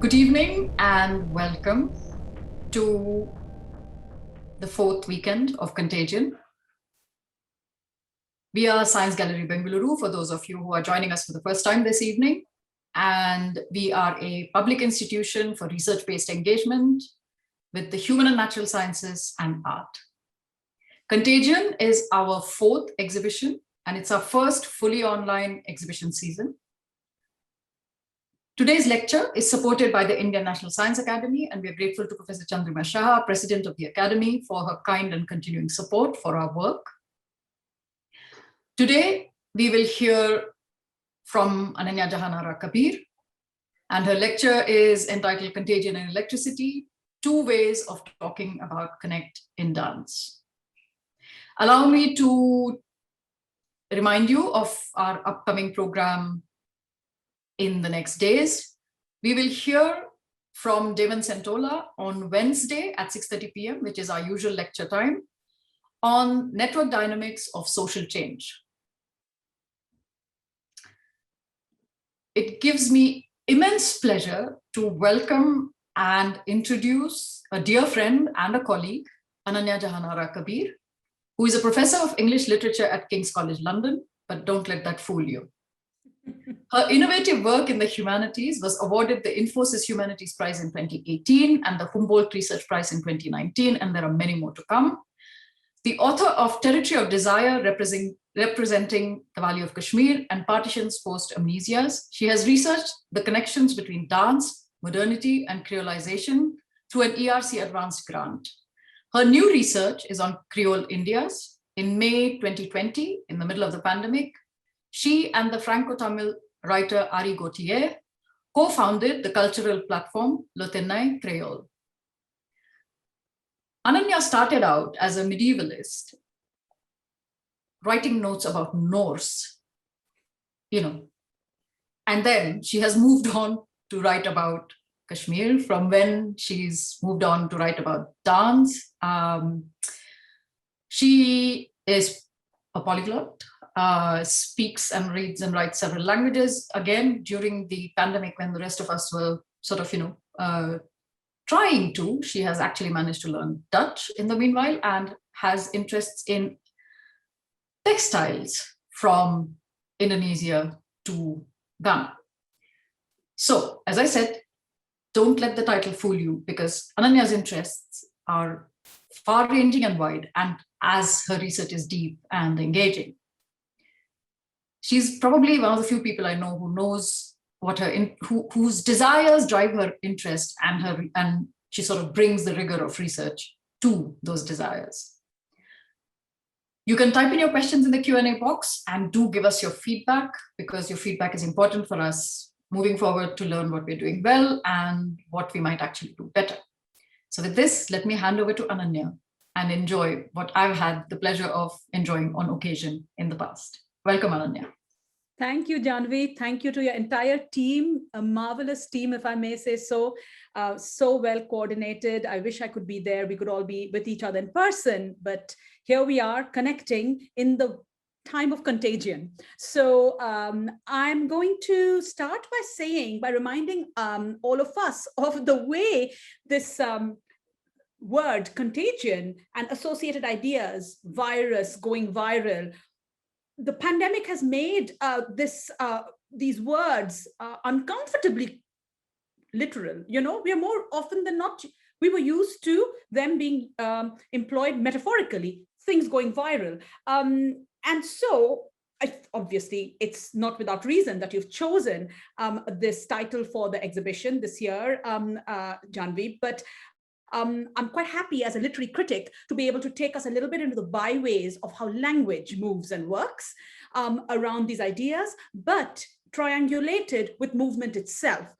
Good evening and welcome to the fourth weekend of Contagion. We are Science Gallery Bengaluru, for those of you who are joining us for the first time this evening. And we are a public institution for research-based engagement with the human and natural sciences and art. Contagion is our fourth exhibition, and it's our first fully online exhibition season. Today's lecture is supported by the Indian National Science Academy, and we are grateful to Professor Chandrima Shah, President of the Academy, for her kind and continuing support for our work. Today, we will hear from Ananya Kabir, and her lecture is entitled Contagion and Electricity, Two Ways of Talking About Connect in Dance. Allow me to remind you of our upcoming program in the next days. We will hear from Devan Sentola on Wednesday at 6:30 p.m., which is our usual lecture time, on network dynamics of social change. It gives me immense pleasure to welcome and introduce a dear friend and a colleague, Ananya Kabir, who is a professor of English literature at King's College London, but don't let that fool you. Her innovative work in the humanities was awarded the Infosys Humanities Prize in 2018 and the Humboldt Research Prize in 2019, and there are many more to come. The author of Territory of Desire, representing the Valley of Kashmir and Partitions Post-Amnesias, she has researched the connections between dance, modernity, and creolization through an ERC Advanced grant. Her new research is on Creole Indias. In May 2020, in the middle of the pandemic, she and the Franco-Tamil writer Ari Gautier co-founded the cultural platform Le Tenay Creole. Ananya started out as a medievalist, writing notes about Norse, and then she has moved on to write about Kashmir, from when she's moved on to write about dance. She is a polyglot, speaks and reads and writes several languages. Again, during the pandemic, when the rest of us were sort of, trying to, she has actually managed to learn Dutch in the meanwhile, and has interests in textiles from Indonesia to Ghana. So, as I said, don't let the title fool you, because Ananya's interests are far-ranging and wide, and as her research is deep and engaging. She's probably one of the few people I know who knows what whose desires drive her interest, and she sort of brings the rigor of research to those desires. You can type in your questions in the Q&A box, and do give us your feedback, because your feedback is important for us moving forward to learn what we're doing well and what we might actually do better. So with this, let me hand over to Ananya and enjoy what I've had the pleasure of enjoying on occasion in the past. Welcome, Ananya. Thank you, Janvi. Thank you to your entire team, a marvelous team, if I may say so. So well coordinated. I wish I could be there. We could all be with each other in person, but here we are connecting in the time of contagion. So I'm going to start by reminding all of us of the way this word contagion and associated ideas, virus, going viral, the pandemic has made these words uncomfortably literal. We are more often than not, we were used to them being employed metaphorically, things going viral. And so, obviously, it's not without reason that you've chosen this title for the exhibition this year, Janvi, but I'm quite happy as a literary critic to be able to take us a little bit into the byways of how language moves and works around these ideas, but triangulated with movement itself,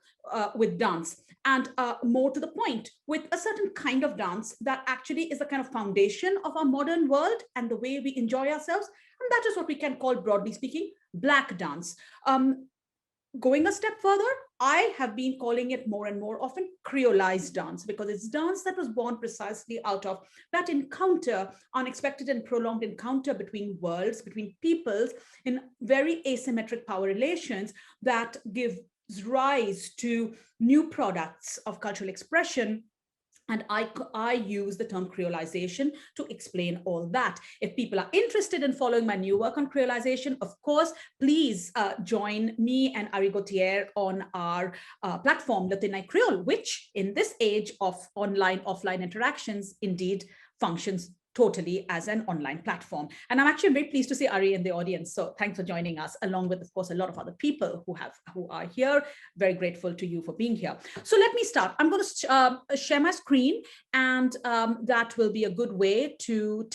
with dance, and more to the point, with a certain kind of dance that actually is the kind of foundation of our modern world and the way we enjoy ourselves. And that is what we can call, broadly speaking, Black dance. Going a step further, I have been calling it more and more often creolized dance, because it's dance that was born precisely out of that encounter, unexpected and prolonged encounter between worlds, between peoples in very asymmetric power relations that give rise to new products of cultural expression. And I use the term creolization to explain all that. If people are interested in following my new work on creolization, of course, please join me and Ari Gauthier on our platform, Latina Creole, which in this age of online, offline interactions, indeed functions totally as an online platform. And I'm actually very pleased to see Ari in the audience. So thanks for joining us, along with, of course, a lot of other people who are here. Very grateful to you for being here. So let me start. I'm going to share my screen, and that will be a good way to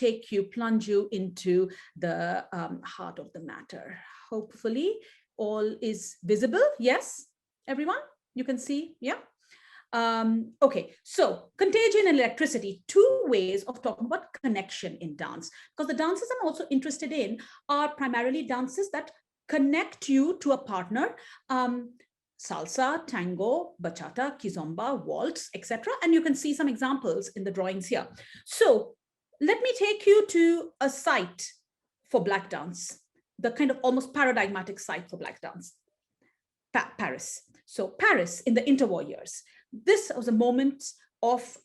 plunge you into the heart of the matter. Hopefully all is visible. Yes, everyone, you can see, yeah? Okay, so Contagion and Electricity, two ways of talking about connection in dance, because the dances I'm also interested in are primarily dances that connect you to a partner, salsa, tango, bachata, kizomba, waltz, etc. And you can see some examples in the drawings here. So let me take you to a site for Black dance, the kind of almost paradigmatic site for Black dance, Paris. So Paris in the interwar years. This was a moment of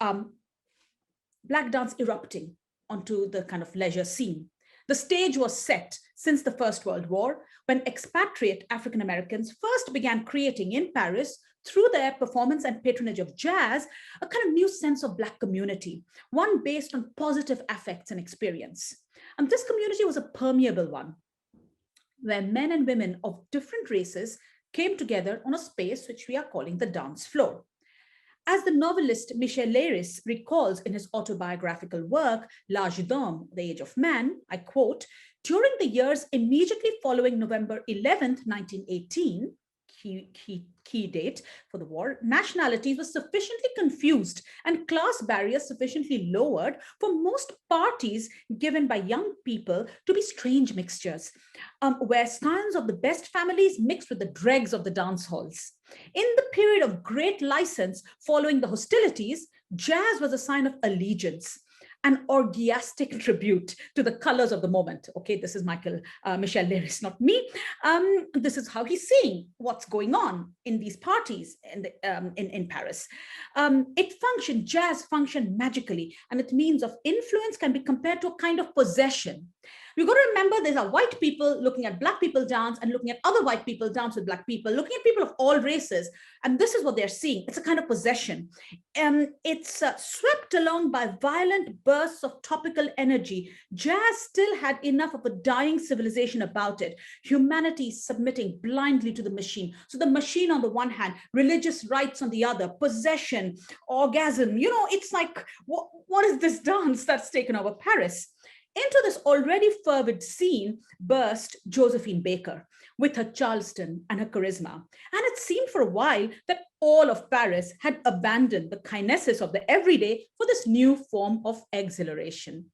Black dance erupting onto the kind of leisure scene. The stage was set since the First World War, when expatriate African Americans first began creating in Paris, through their performance and patronage of jazz, a kind of new sense of Black community, one based on positive affects and experience. And this community was a permeable one, where men and women of different races came together on a space which we are calling the dance floor. As the novelist Michel Leiris recalls in his autobiographical work, L'Âge d'Homme, The Age of Man, I quote, during the years immediately following November 11th, 1918, key date for the war, nationalities were sufficiently confused and class barriers sufficiently lowered for most parties given by young people to be strange mixtures, where scions of the best families mixed with the dregs of the dance halls. In the period of great license following the hostilities, jazz was a sign of allegiance, an orgiastic tribute to the colors of the moment. Okay, this is Michel Leiris, not me. This is how he's seeing what's going on in these parties in Paris. Jazz functioned magically, and its means of influence can be compared to a kind of possession. We've got to remember there are white people looking at Black people dance and looking at other white people dance with Black people, looking at people of all races. And this is what they're seeing. It's a kind of possession. It's swept along by violent bursts of topical energy. Jazz still had enough of a dying civilization about it. Humanity submitting blindly to the machine. So the machine on the one hand, religious rites on the other, possession, orgasm. You know, it's like, what is this dance that's taken over Paris? Into this already fervid scene burst Josephine Baker with her Charleston and her charisma. And it seemed for a while that all of Paris had abandoned the kinesis of the everyday for this new form of exhilaration.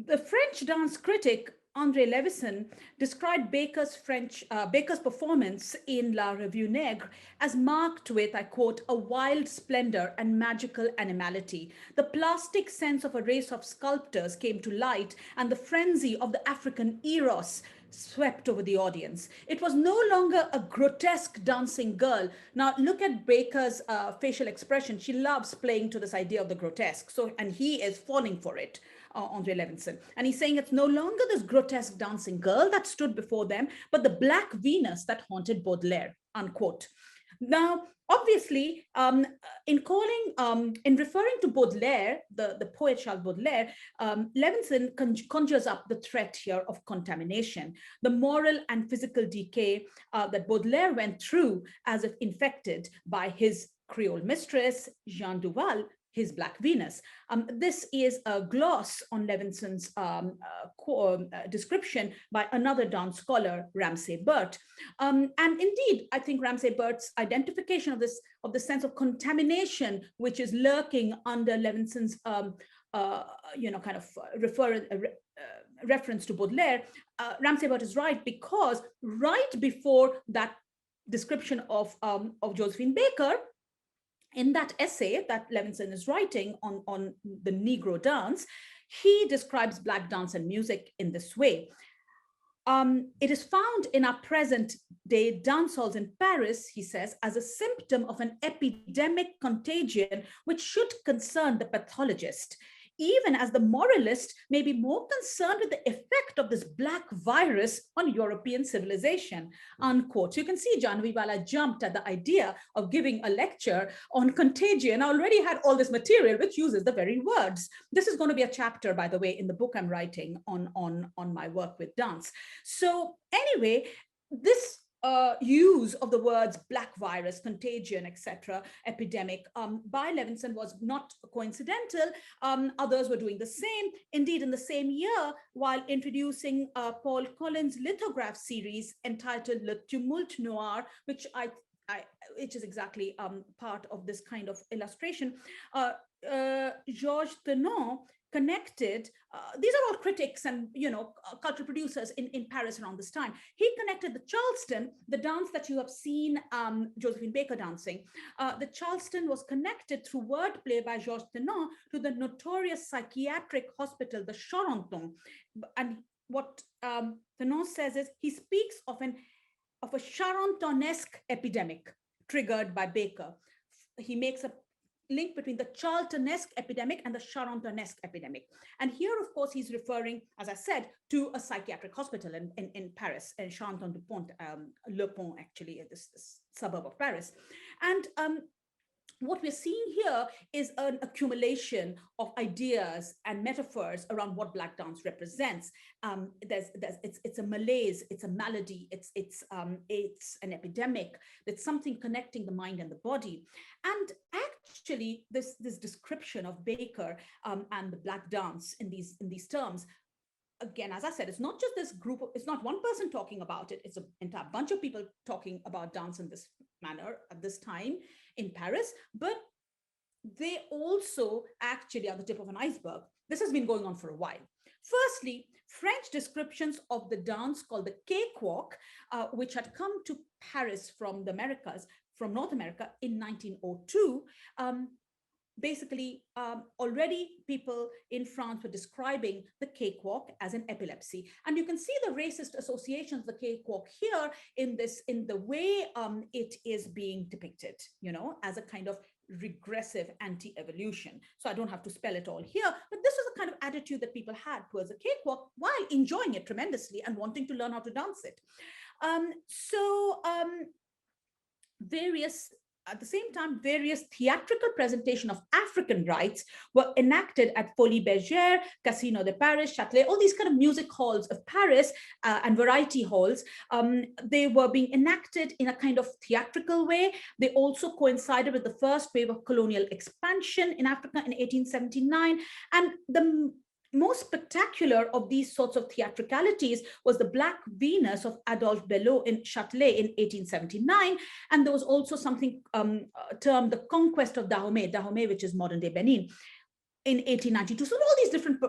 The French dance critic André Levison described Baker's performance in La Revue Nègre as marked with, I quote, a wild splendor and magical animality. The plastic sense of a race of sculptors came to light, and the frenzy of the African eros swept over the audience. It was no longer a grotesque dancing girl. Now look at Baker's facial expression. She loves playing to this idea of the grotesque. And he is falling for it. André Levison. And he's saying it's no longer this grotesque dancing girl that stood before them, but the Black Venus that haunted Baudelaire, unquote. Now, obviously, in referring to Baudelaire, the poet Charles Baudelaire, Levinson conjures up the threat here of contamination, the moral and physical decay that Baudelaire went through as if infected by his Creole mistress, Jean Duval, his Black Venus. This is a gloss on Levinson's description by another dance scholar, Ramsay Burt. And indeed, I think Ramsay Burt's identification of the sense of contamination, which is lurking under Levinson's reference to Baudelaire, Ramsay Burt is right, because right before that description of Josephine Baker, in that essay that Levinson is writing on the Negro dance, he describes Black dance and music in this way. It is found in our present day dance halls in Paris, he says, as a symptom of an epidemic contagion which should concern the pathologist, even as the moralist may be more concerned with the effect of this Black virus on European civilization, unquote. So you can see, Janvi, while I jumped at the idea of giving a lecture on contagion, I already had all this material which uses the very words. This is going to be a chapter, by the way, in the book I'm writing on my work with dance. So anyway, this use of the words Black virus, contagion, etc., epidemic by Levinson was not coincidental. Others were doing the same. Indeed, in the same year, while introducing Paul Collins' lithograph series entitled Le Tumulte Noir, which is exactly part of this kind of illustration, Georges Tenon connected, these are all critics and cultural producers in Paris around this time. He connected the Charleston, the dance that you have seen Josephine Baker dancing. The Charleston was connected through wordplay by Georges Tenon to the notorious psychiatric hospital, the Charenton. And what Tenon says is he speaks of a Charentonesque epidemic triggered by Baker. He makes a link between the Charltonesque epidemic and the Charentonesque epidemic. And here, of course, he's referring, as I said, to a psychiatric hospital in Paris, in Charenton-du-Pont, Le Pont, actually, this suburb of Paris. And what we're seeing here is an accumulation of ideas and metaphors around what Black dance represents. It's a malaise, it's a malady, it's an epidemic. It's something connecting the mind and the body. And actually, this description of Baker and the Black dance in these terms, again, as I said, it's not just this group, it's not one person talking about it, it's an entire bunch of people talking about dance in this manner at this time in Paris, but they also actually are the tip of an iceberg. This has been going on for a while. Firstly, French descriptions of the dance called the cakewalk, which had come to Paris from the Americas, from North America in 1902, basically, already people in France were describing the cakewalk as an epilepsy. And you can see the racist associations, the cakewalk here in the way it is being depicted, as a kind of regressive anti-evolution. So I don't have to spell it all here, but this is the kind of attitude that people had towards the cakewalk while enjoying it tremendously and wanting to learn how to dance it. At the same time, various theatrical presentation of African rites were enacted at Folies Bergère, Casino de Paris, Châtelet, all these kind of music halls of Paris and variety halls. They were being enacted in a kind of theatrical way. They also coincided with the first wave of colonial expansion in Africa in 1879. And the most spectacular of these sorts of theatricalities was the Black Venus of Adolphe Belot in Châtelet in 1879. And there was also something termed the Conquest of Dahomey, which is modern day Benin, in 1892. So all these different,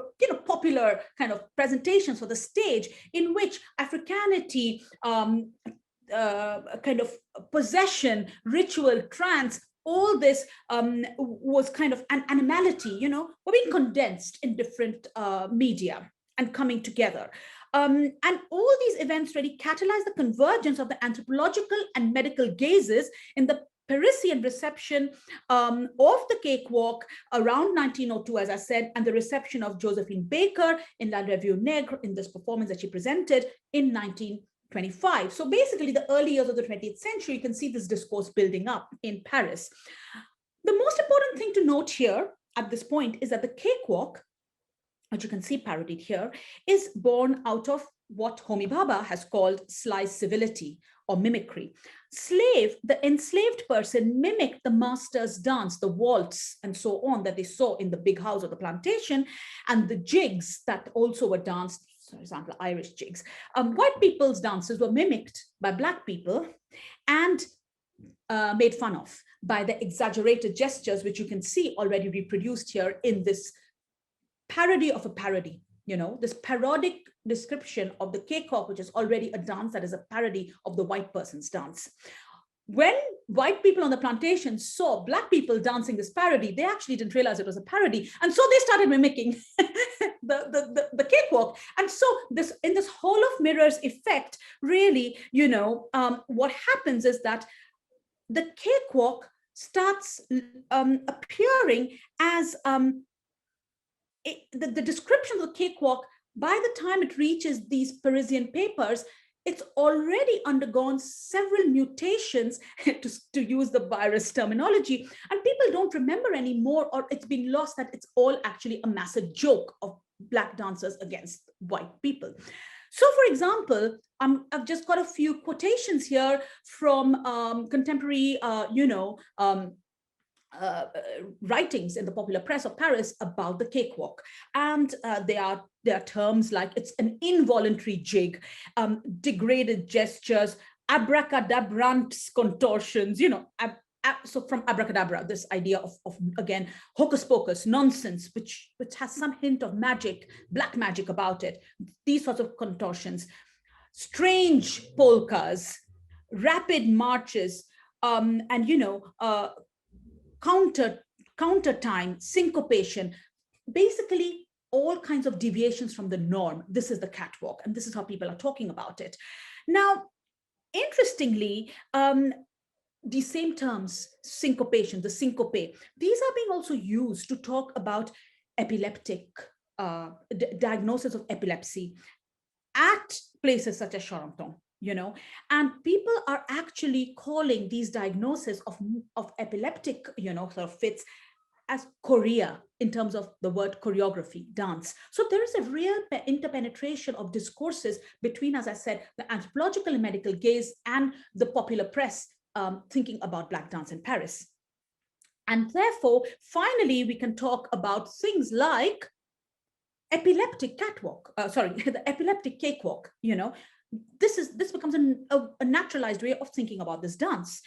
popular kind of presentations for the stage in which Africanity, kind of possession, ritual, trance, all this was kind of an animality, were being condensed in different media and coming together. And all these events really catalyzed the convergence of the anthropological and medical gazes in the Parisian reception of the cakewalk around 1902, as I said, and the reception of Josephine Baker in La Revue Nègre in this performance that she presented in 1903. 25. So basically the early years of the 20th century, you can see this discourse building up in Paris. The most important thing to note here at this point is that the cakewalk, which you can see parodied here, is born out of what Homi Bhabha has called sly civility or mimicry. The enslaved person mimicked the master's dance, the waltz and so on that they saw in the big house of the plantation, and the jigs that also were danced, for example, Irish jigs. White people's dances were mimicked by Black people and made fun of by the exaggerated gestures, which you can see already reproduced here in this parody of a parody, this parodic description of the cakewalk, which is already a dance that is a parody of the white person's dance. When white people on the plantation saw Black people dancing this parody, they actually didn't realize it was a parody. And so they started mimicking the cakewalk. And so in this Hall of Mirrors effect, really, what happens is that the cakewalk starts appearing as the description of the cakewalk. By the time it reaches these Parisian papers, it's already undergone several mutations, to use the virus terminology, and people don't remember anymore, or it's been lost that it's all actually a massive joke of Black dancers against white people. So, for example, I've just got a few quotations here from contemporary, writings in the popular press of Paris about the cakewalk. And there are terms like it's an involuntary jig, degraded gestures, abracadabrant contortions, so from abracadabra, this idea of again, hocus pocus, nonsense, which has some hint of magic, black magic about it, these sorts of contortions, strange polkas, rapid marches, and counter time, syncopation, basically all kinds of deviations from the norm. This is the catwalk, and this is how people are talking about it. Now, interestingly, these same terms, syncopation, the syncope, these are being also used to talk about epileptic diagnosis of epilepsy at places such as Charenton. And people are actually calling these diagnoses of epileptic, sort of fits as chorea in terms of the word choreography, dance. So there is a real interpenetration of discourses between, as I said, the anthropological and medical gaze and the popular press thinking about Black dance in Paris. And therefore, finally, we can talk about things like epileptic catwalk, the epileptic cakewalk, This becomes a naturalized way of thinking about this dance.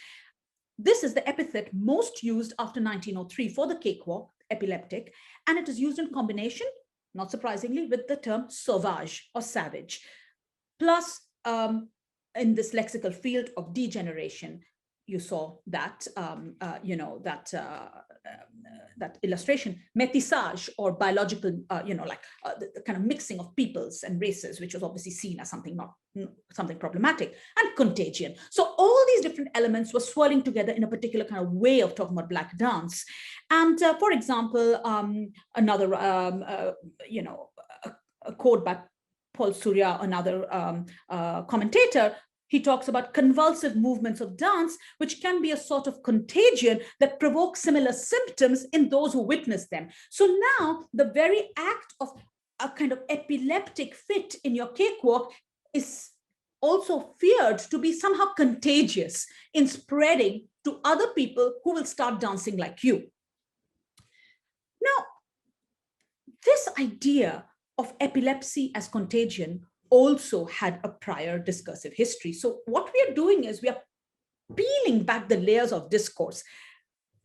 This is the epithet most used after 1903 for the cakewalk, epileptic, and it is used in combination, not surprisingly, with the term sauvage or savage. Plus, in this lexical field of degeneration, you saw that, that illustration, métissage, or biological, the kind of mixing of peoples and races, which was obviously seen as something problematic, and contagion. So all these different elements were swirling together in a particular kind of way of talking about Black dance. And for example, another, a quote by Paul Surya, another commentator, he talks about convulsive movements of dance, which can be a sort of contagion that provokes similar symptoms in those who witness them. So now the very act of a kind of epileptic fit in your cakewalk is also feared to be somehow contagious in spreading to other people who will start dancing like you. Now, this idea of epilepsy as contagion also had a prior discursive history. So what we are doing is we are peeling back the layers of discourse.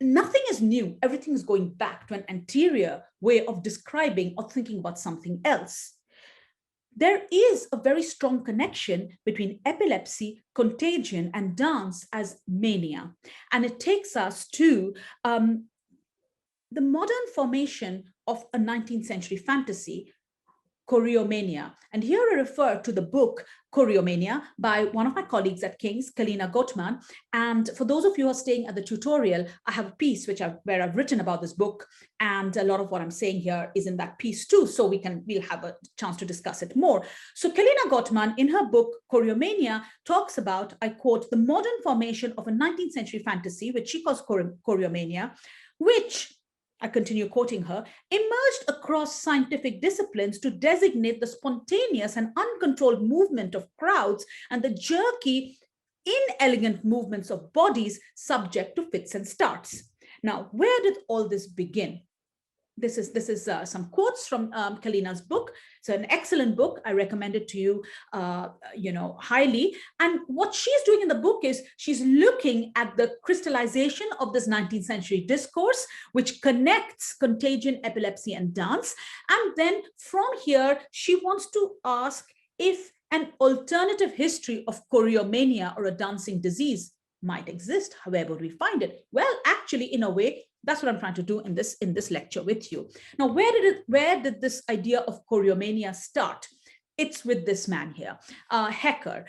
Nothing is new. Everything is going back to an anterior way of describing or thinking about something else. There is a very strong connection between epilepsy, contagion, and dance as mania. And it takes us to the modern formation of a 19th century fantasy, choreomania. And here I refer to the book Choreomania by one of my colleagues at King's, Kalina Gottman. And for those of you who are staying at the tutorial, I have a piece where I've written about this book, and a lot of what I'm saying here is in that piece too, so we'll have a chance to discuss it more. So Kalina Gottman, in her book Choreomania, talks about, I quote, the modern formation of a 19th century fantasy, which she calls choreomania, which, I continue quoting her, emerged across scientific disciplines to designate the spontaneous and uncontrolled movement of crowds and the jerky, inelegant movements of bodies subject to fits and starts. Now, where did all this begin? This is some quotes from Kalina's book. It's an excellent book. I recommend it to you, highly. And what she's doing in the book is she's looking at the crystallization of this 19th century discourse, which connects contagion, epilepsy, and dance. And then from here, she wants to ask if an alternative history of choreomania or a dancing disease might exist. However, we find it. Well, actually, in a way, that's what I'm trying to do in this lecture with you. Now, where did this idea of choreomania start? It's with this man here, Hecker.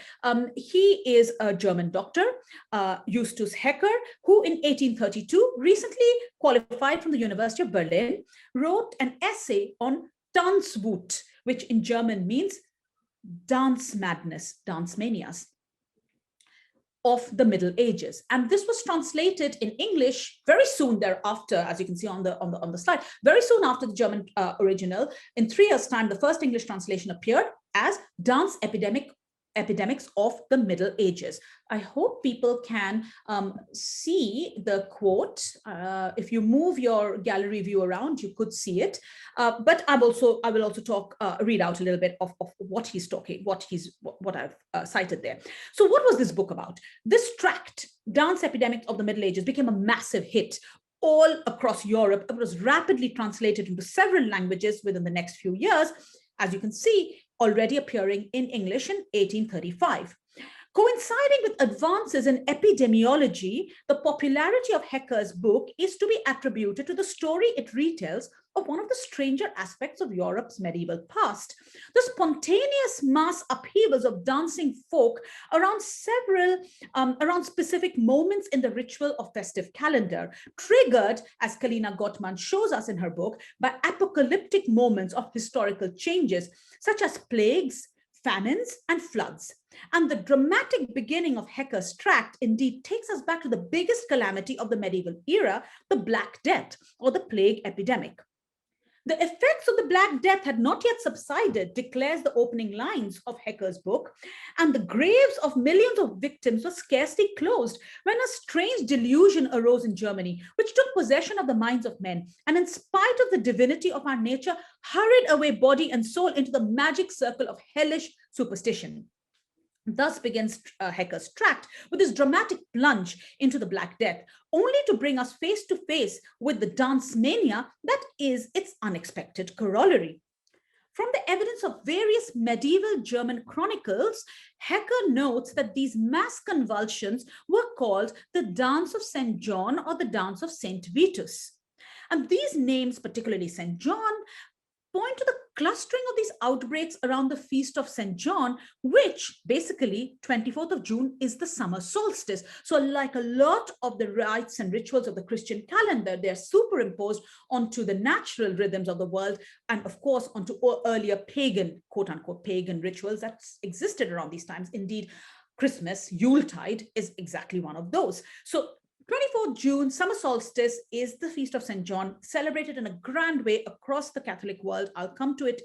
He is a German doctor, Justus Hecker, who in 1832 recently qualified from the University of Berlin, wrote an essay on Tanzwut, which in German means dance madness, dance manias of the Middle Ages. And this was translated in English very soon thereafter, as you can see on the slide, very soon after the German original. In 3 years' time, the first English translation appeared as Dance Epidemics of the Middle Ages. I hope people can see the quote. If you move your gallery view around, you could see it. But I will also read out a little bit of what he's talking, what I've cited there. So what was this book about? This tract, Dance Epidemics of the Middle Ages, became a massive hit all across Europe. It was rapidly translated into several languages within the next few years, as you can see, already appearing in English in 1835. Coinciding with advances in epidemiology, the popularity of Hecker's book is to be attributed to the story it retells of one of the stranger aspects of Europe's medieval past. The spontaneous mass upheavals of dancing folk around specific moments in the ritual of festive calendar, triggered, as Kalina Gottman shows us in her book, by apocalyptic moments of historical changes, such as plagues, famines, and floods. And the dramatic beginning of Hecker's tract indeed takes us back to the biggest calamity of the medieval era, the Black Death, or the plague epidemic. The effects of the Black Death had not yet subsided, declares the opening lines of Hecker's book, and the graves of millions of victims were scarcely closed when a strange delusion arose in Germany, which took possession of the minds of men, and in spite of the divinity of our nature, hurried away body and soul into the magic circle of hellish superstition. Thus begins Hecker's tract with this dramatic plunge into the Black Death, only to bring us face to face with the dance mania that is its unexpected corollary. From the evidence of various medieval German chronicles, Hecker notes that these mass convulsions were called the Dance of St. John or the Dance of St. Vitus. And these names, particularly St. John, point to the clustering of these outbreaks around the feast of St. John, which basically 24th of June is the summer solstice. So like a lot of the rites and rituals of the Christian calendar, they're superimposed onto the natural rhythms of the world, and of course onto earlier pagan, quote unquote, pagan rituals that existed around these times. Indeed, Christmas, Yuletide is exactly one of those. So 24th June, summer solstice, is the feast of St. John, celebrated in a grand way across the Catholic world. I'll come to it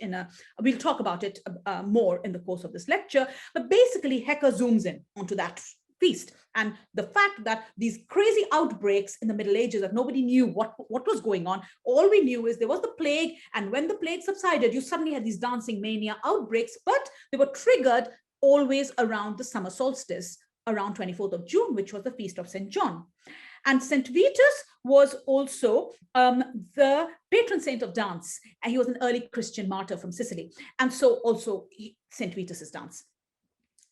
we'll talk about it more in the course of this lecture, but basically Hecker zooms in onto that feast and the fact that these crazy outbreaks in the Middle Ages that nobody knew what was going on. All we knew is there was the plague, and when the plague subsided, you suddenly had these dancing mania outbreaks, but they were triggered always around the summer solstice, around 24th of June, which was the feast of St. John. And St. Vitus was also the patron saint of dance, and he was an early Christian martyr from Sicily. And so also St. Vitus's dance.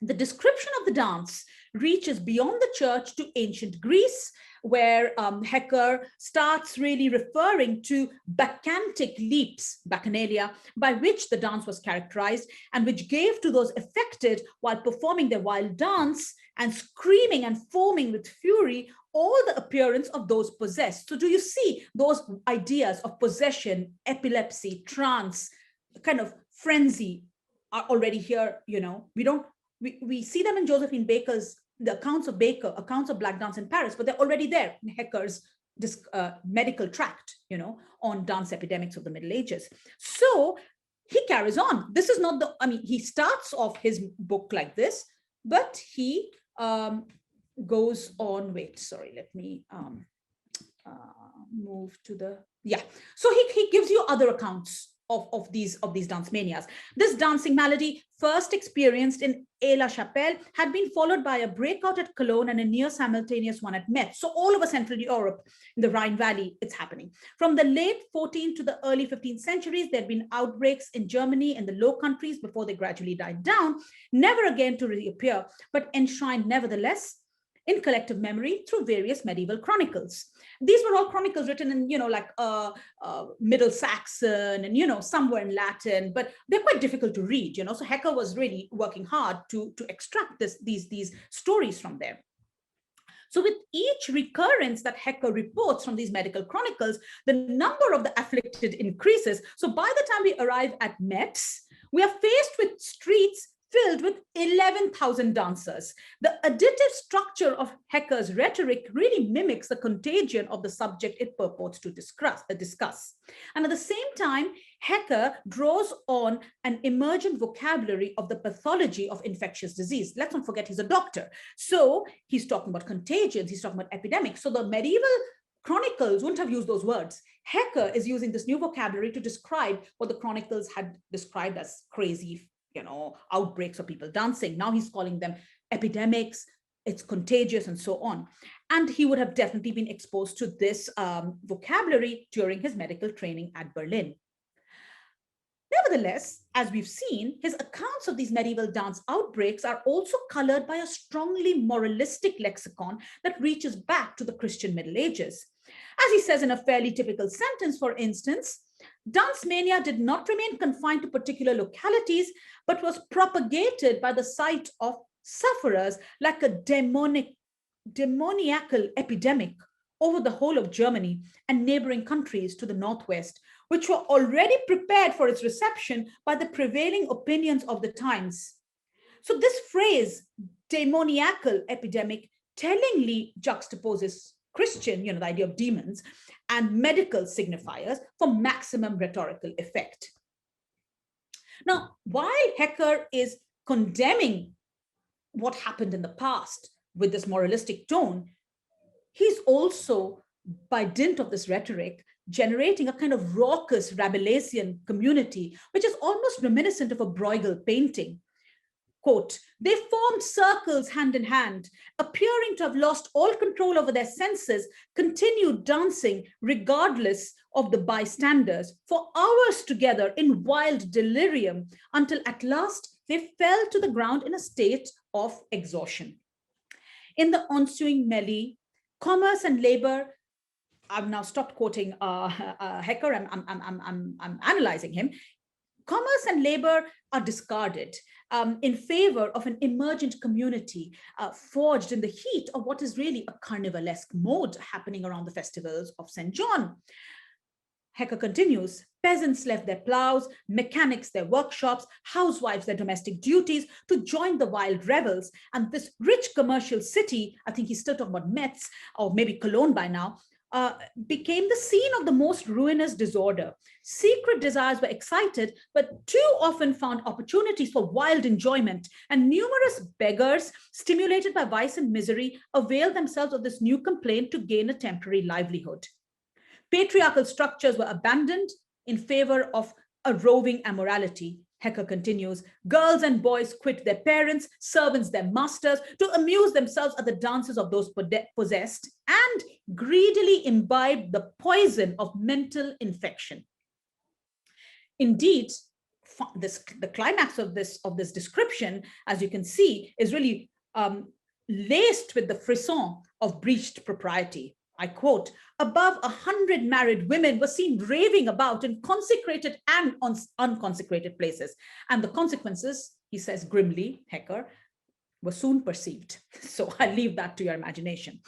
The description of the dance reaches beyond the church to ancient Greece, where Hecker starts really referring to bacchantic leaps, bacchanalia, by which the dance was characterized and which gave to those affected while performing their wild dance and screaming and foaming with fury all the appearance of those possessed. So do you see those ideas of possession, epilepsy, trance, kind of frenzy are already here? We see them in Josephine Baker's, the accounts of Baker, accounts of Black Dance in Paris, but they're already there in Hecker's medical tract, on dance epidemics of the Middle Ages. So he carries on. This is not he starts off his book like this, but he goes on, let me move to so he gives you other accounts of these dance manias. This dancing malady, first experienced in Aix-la-Chapelle, had been followed by a breakout at Cologne and a near simultaneous one at Metz. So all over Central Europe, in the Rhine Valley, it's happening. From the late 14th to the early 15th centuries, there had been outbreaks in Germany and the Low Countries before they gradually died down, never again to reappear, but enshrined nevertheless in collective memory through various medieval chronicles. These were all chronicles written in, Middle Saxon and, somewhere in Latin, but they're quite difficult to read, So Hecker was really working hard to extract these stories from there. So with each recurrence that Hecker reports from these medical chronicles, the number of the afflicted increases. So by the time we arrive at Metz, we are faced with streets filled with 11,000 dancers. The additive structure of Hecker's rhetoric really mimics the contagion of the subject it purports to discuss. And at the same time, Hecker draws on an emergent vocabulary of the pathology of infectious disease. Let's not forget he's a doctor. So he's talking about contagions, he's talking about epidemics. So the medieval chronicles wouldn't have used those words. Hecker is using this new vocabulary to describe what the chronicles had described as crazy, outbreaks of people dancing. Now he's calling them epidemics, it's contagious, and so on. And he would have definitely been exposed to this vocabulary during his medical training at Berlin. Nevertheless, as we've seen, his accounts of these medieval dance outbreaks are also colored by a strongly moralistic lexicon that reaches back to the Christian Middle Ages. As he says in a fairly typical sentence, for instance, dance mania did not remain confined to particular localities, but was propagated by the sight of sufferers like a demoniacal epidemic over the whole of Germany and neighboring countries to the northwest, which were already prepared for its reception by the prevailing opinions of the times. So this phrase, demoniacal epidemic, tellingly juxtaposes Christian, the idea of demons, and medical signifiers for maximum rhetorical effect. Now, while Hecker is condemning what happened in the past with this moralistic tone, he's also, by dint of this rhetoric, generating a kind of raucous Rabelaisian community, which is almost reminiscent of a Bruegel painting. Quote, they formed circles hand in hand, appearing to have lost all control over their senses, continued dancing regardless of the bystanders for hours together in wild delirium until at last they fell to the ground in a state of exhaustion. In the ensuing melee, commerce and labor, I've now stopped quoting Hecker, I'm analyzing him. Commerce and labor are discarded in favor of an emergent community forged in the heat of what is really a carnivalesque mode happening around the festivals of St. John. Hecker continues, peasants left their plows, mechanics their workshops, housewives their domestic duties to join the wild revels. And this rich commercial city, I think he's still talking about Metz or maybe Cologne by now, became the scene of the most ruinous disorder. Secret desires were excited, but too often found opportunities for wild enjoyment, and numerous beggars, stimulated by vice and misery, availed themselves of this new complaint to gain a temporary livelihood. Patriarchal structures were abandoned in favor of a roving immorality. Hecker continues, girls and boys quit their parents, servants their masters, to amuse themselves at the dances of those possessed, and greedily imbibe the poison of mental infection. Indeed, the climax of this description, as you can see, is really laced with the frisson of breached propriety. I quote, above 100 married women were seen raving about in consecrated and unconsecrated places. And the consequences, he says grimly, Hecker, were soon perceived. So I leave that to your imagination.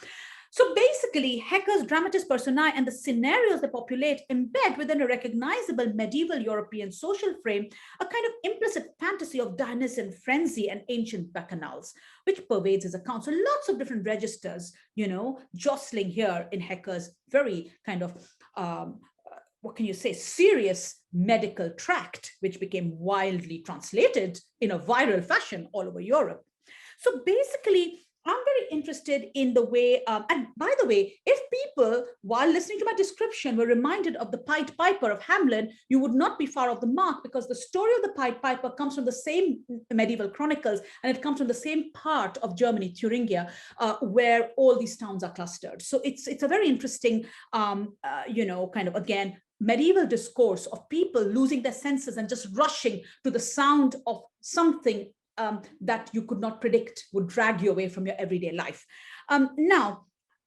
So basically, Hecker's dramatis personae and the scenarios they populate embed within a recognizable medieval European social frame a kind of implicit fantasy of Dionysian frenzy and ancient bacchanals, which pervades his account. So lots of different registers, jostling here in Hecker's very kind of, what can you say, serious medical tract, which became wildly translated in a viral fashion all over Europe. So basically, I'm very interested in the way, and by the way, if people, while listening to my description, were reminded of the Pied Piper of Hamelin, you would not be far off the mark, because the story of the Pied Piper comes from the same medieval chronicles, and it comes from the same part of Germany, Thuringia, where all these towns are clustered. So it's a very interesting, kind of, again, medieval discourse of people losing their senses and just rushing to the sound of something that you could not predict would drag you away from your everyday life. Now,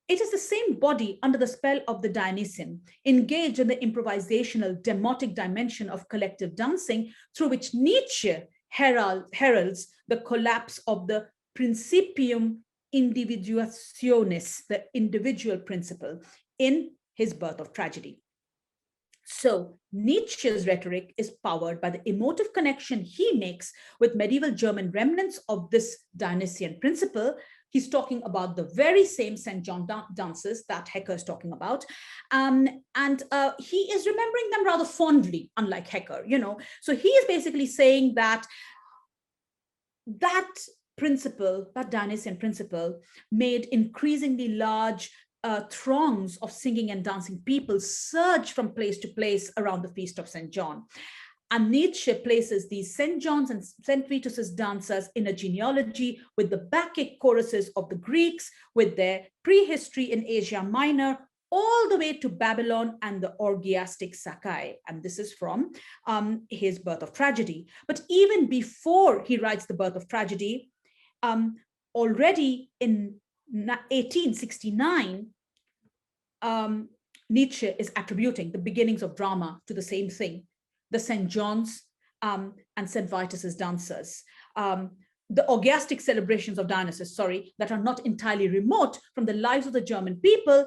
it is the same body under the spell of the Dionysian, engaged in the improvisational, demotic dimension of collective dancing, through which Nietzsche heralds the collapse of the principium individuationis, the individual principle, in his Birth of Tragedy. So Nietzsche's rhetoric is powered by the emotive connection he makes with medieval German remnants of this Dionysian principle. He's talking about the very same St. John dances that Hecker is talking about. And he is remembering them rather fondly, unlike Hecker, So he is basically saying that principle, that Dionysian principle, made increasingly large throngs of singing and dancing people surge from place to place around the feast of St. John. And Nietzsche places these St. John's and St. Vitus's dancers in a genealogy with the Bacchic choruses of the Greeks, with their prehistory in Asia Minor, all the way to Babylon and the orgiastic Sakai. And this is from his Birth of Tragedy. But even before he writes the Birth of Tragedy, already in 1869, Nietzsche is attributing the beginnings of drama to the same thing, the St. John's and St. Vitus's dancers. The orgiastic celebrations of Dionysus, that are not entirely remote from the lives of the German people,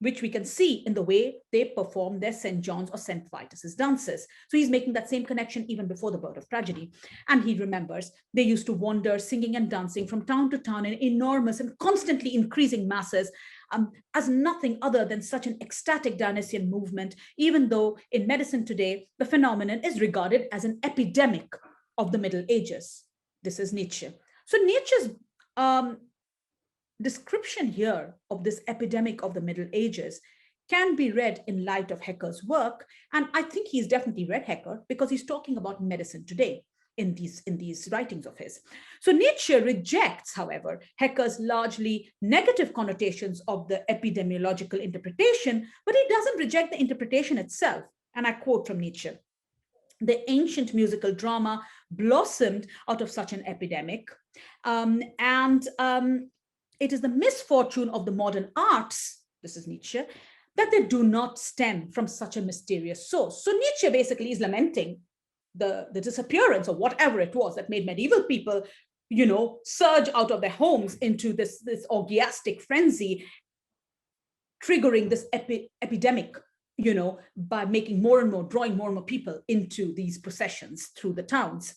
which we can see in the way they perform their St. John's or St. Vitus's dances. So he's making that same connection even before the Birth of Tragedy. And he remembers they used to wander singing and dancing from town to town in enormous and constantly increasing masses, as nothing other than such an ecstatic Dionysian movement, even though in medicine today, the phenomenon is regarded as an epidemic of the Middle Ages. This is Nietzsche. So Nietzsche's description here of this epidemic of the Middle Ages can be read in light of Hecker's work. And I think he's definitely read Hecker because he's talking about medicine today in these writings of his. So Nietzsche rejects, however, Hecker's largely negative connotations of the epidemiological interpretation, but he doesn't reject the interpretation itself. And I quote from Nietzsche: the ancient musical drama blossomed out of such an epidemic. It is the misfortune of the modern arts, this is Nietzsche, that they do not stem from such a mysterious source. So Nietzsche basically is lamenting the disappearance of whatever it was that made medieval people, surge out of their homes into this orgiastic frenzy, triggering this epidemic, by making drawing more and more people into these processions through the towns.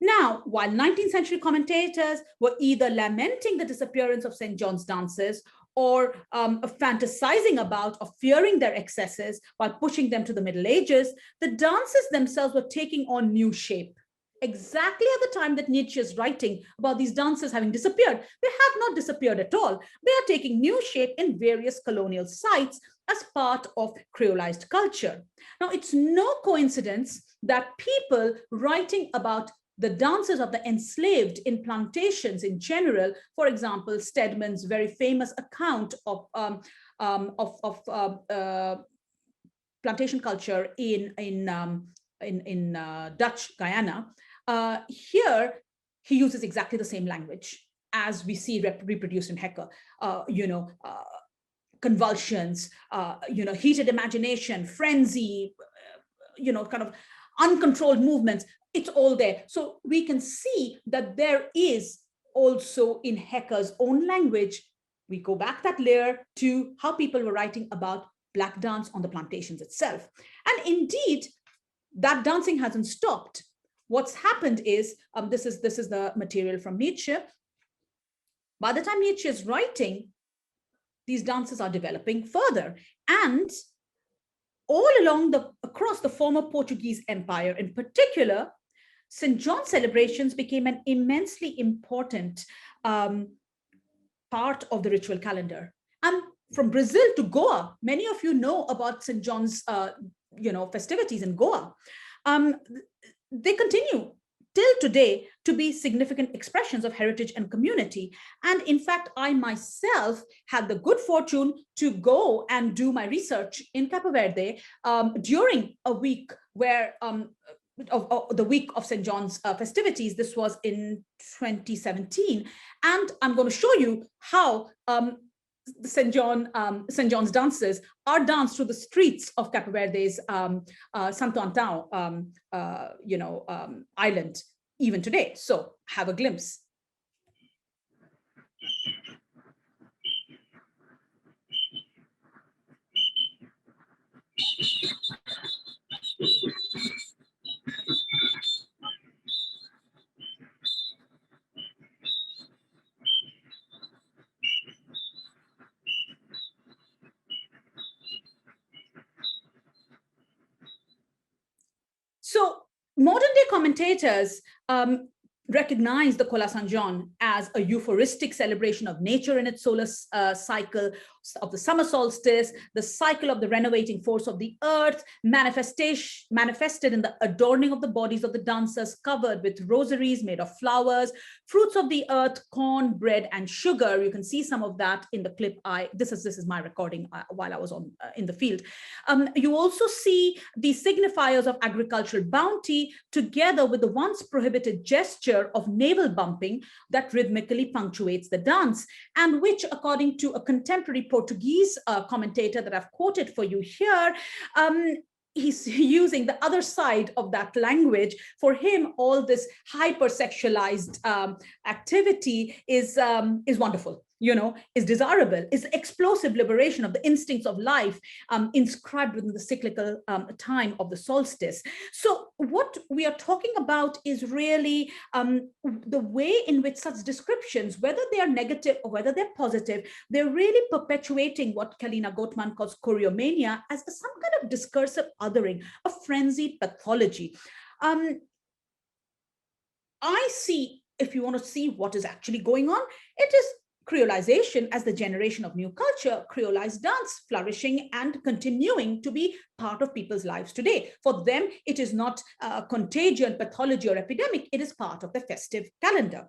Now, while 19th century commentators were either lamenting the disappearance of St. John's dances or fantasizing about or fearing their excesses while pushing them to the Middle Ages, the dances themselves were taking on new shape. Exactly at the time that Nietzsche is writing about these dances having disappeared, they have not disappeared at all. They are taking new shape in various colonial sites as part of creolized culture. Now, it's no coincidence that people writing about the dances of the enslaved in plantations in general, for example, Stedman's very famous account of plantation culture in in Dutch Guyana. Here, he uses exactly the same language as we see reproduced in Hecker. Convulsions, heated imagination, frenzy, kind of uncontrolled movements. It's all there. So we can see that there is also in Hecker's own language, we go back that layer to how people were writing about Black dance on the plantations itself. And indeed, that dancing hasn't stopped. What's happened is, this is the material from Nietzsche. By the time Nietzsche is writing, these dances are developing further. And all along across the former Portuguese Empire in particular, St. John celebrations became an immensely important part of the ritual calendar. And from Brazil to Goa, many of you know about St. John's festivities in Goa. They continue till today to be significant expressions of heritage and community. And in fact, I myself had the good fortune to go and do my research in Cape Verde during a week where of the week of St. John's festivities. This was in 2017. And I'm going to show you how St. John's dances are danced through the streets of Cape Verde's Santo Antão, island, even today. So have a glimpse. So modern day commentators recognize the Kola San John as a euphoristic celebration of nature in its solar cycle, of the summer solstice, the cycle of the renovating force of the earth, manifested in the adorning of the bodies of the dancers, covered with rosaries made of flowers, fruits of the earth, corn, bread, and sugar. You can see some of that in the clip. This is my recording while I was in the field. You also see the signifiers of agricultural bounty together with the once prohibited gesture of navel bumping that rhythmically punctuates the dance, and which, according to a contemporary Portuguese commentator that I've quoted for you here, he's using the other side of that language. For him, all this hypersexualized activity is wonderful, is desirable, is explosive liberation of the instincts of life inscribed within the cyclical time of the solstice. So what we are talking about is really the way in which such descriptions, whether they are negative or whether they're positive, they're really perpetuating what Kalina Gottman calls choreomania as some kind of discursive othering, a frenzied pathology. I see, if you want to see what is actually going on, it is creolization as the generation of new culture, creolized dance flourishing and continuing to be part of people's lives today. For them, it is not contagion, pathology, or epidemic. It is part of the festive calendar.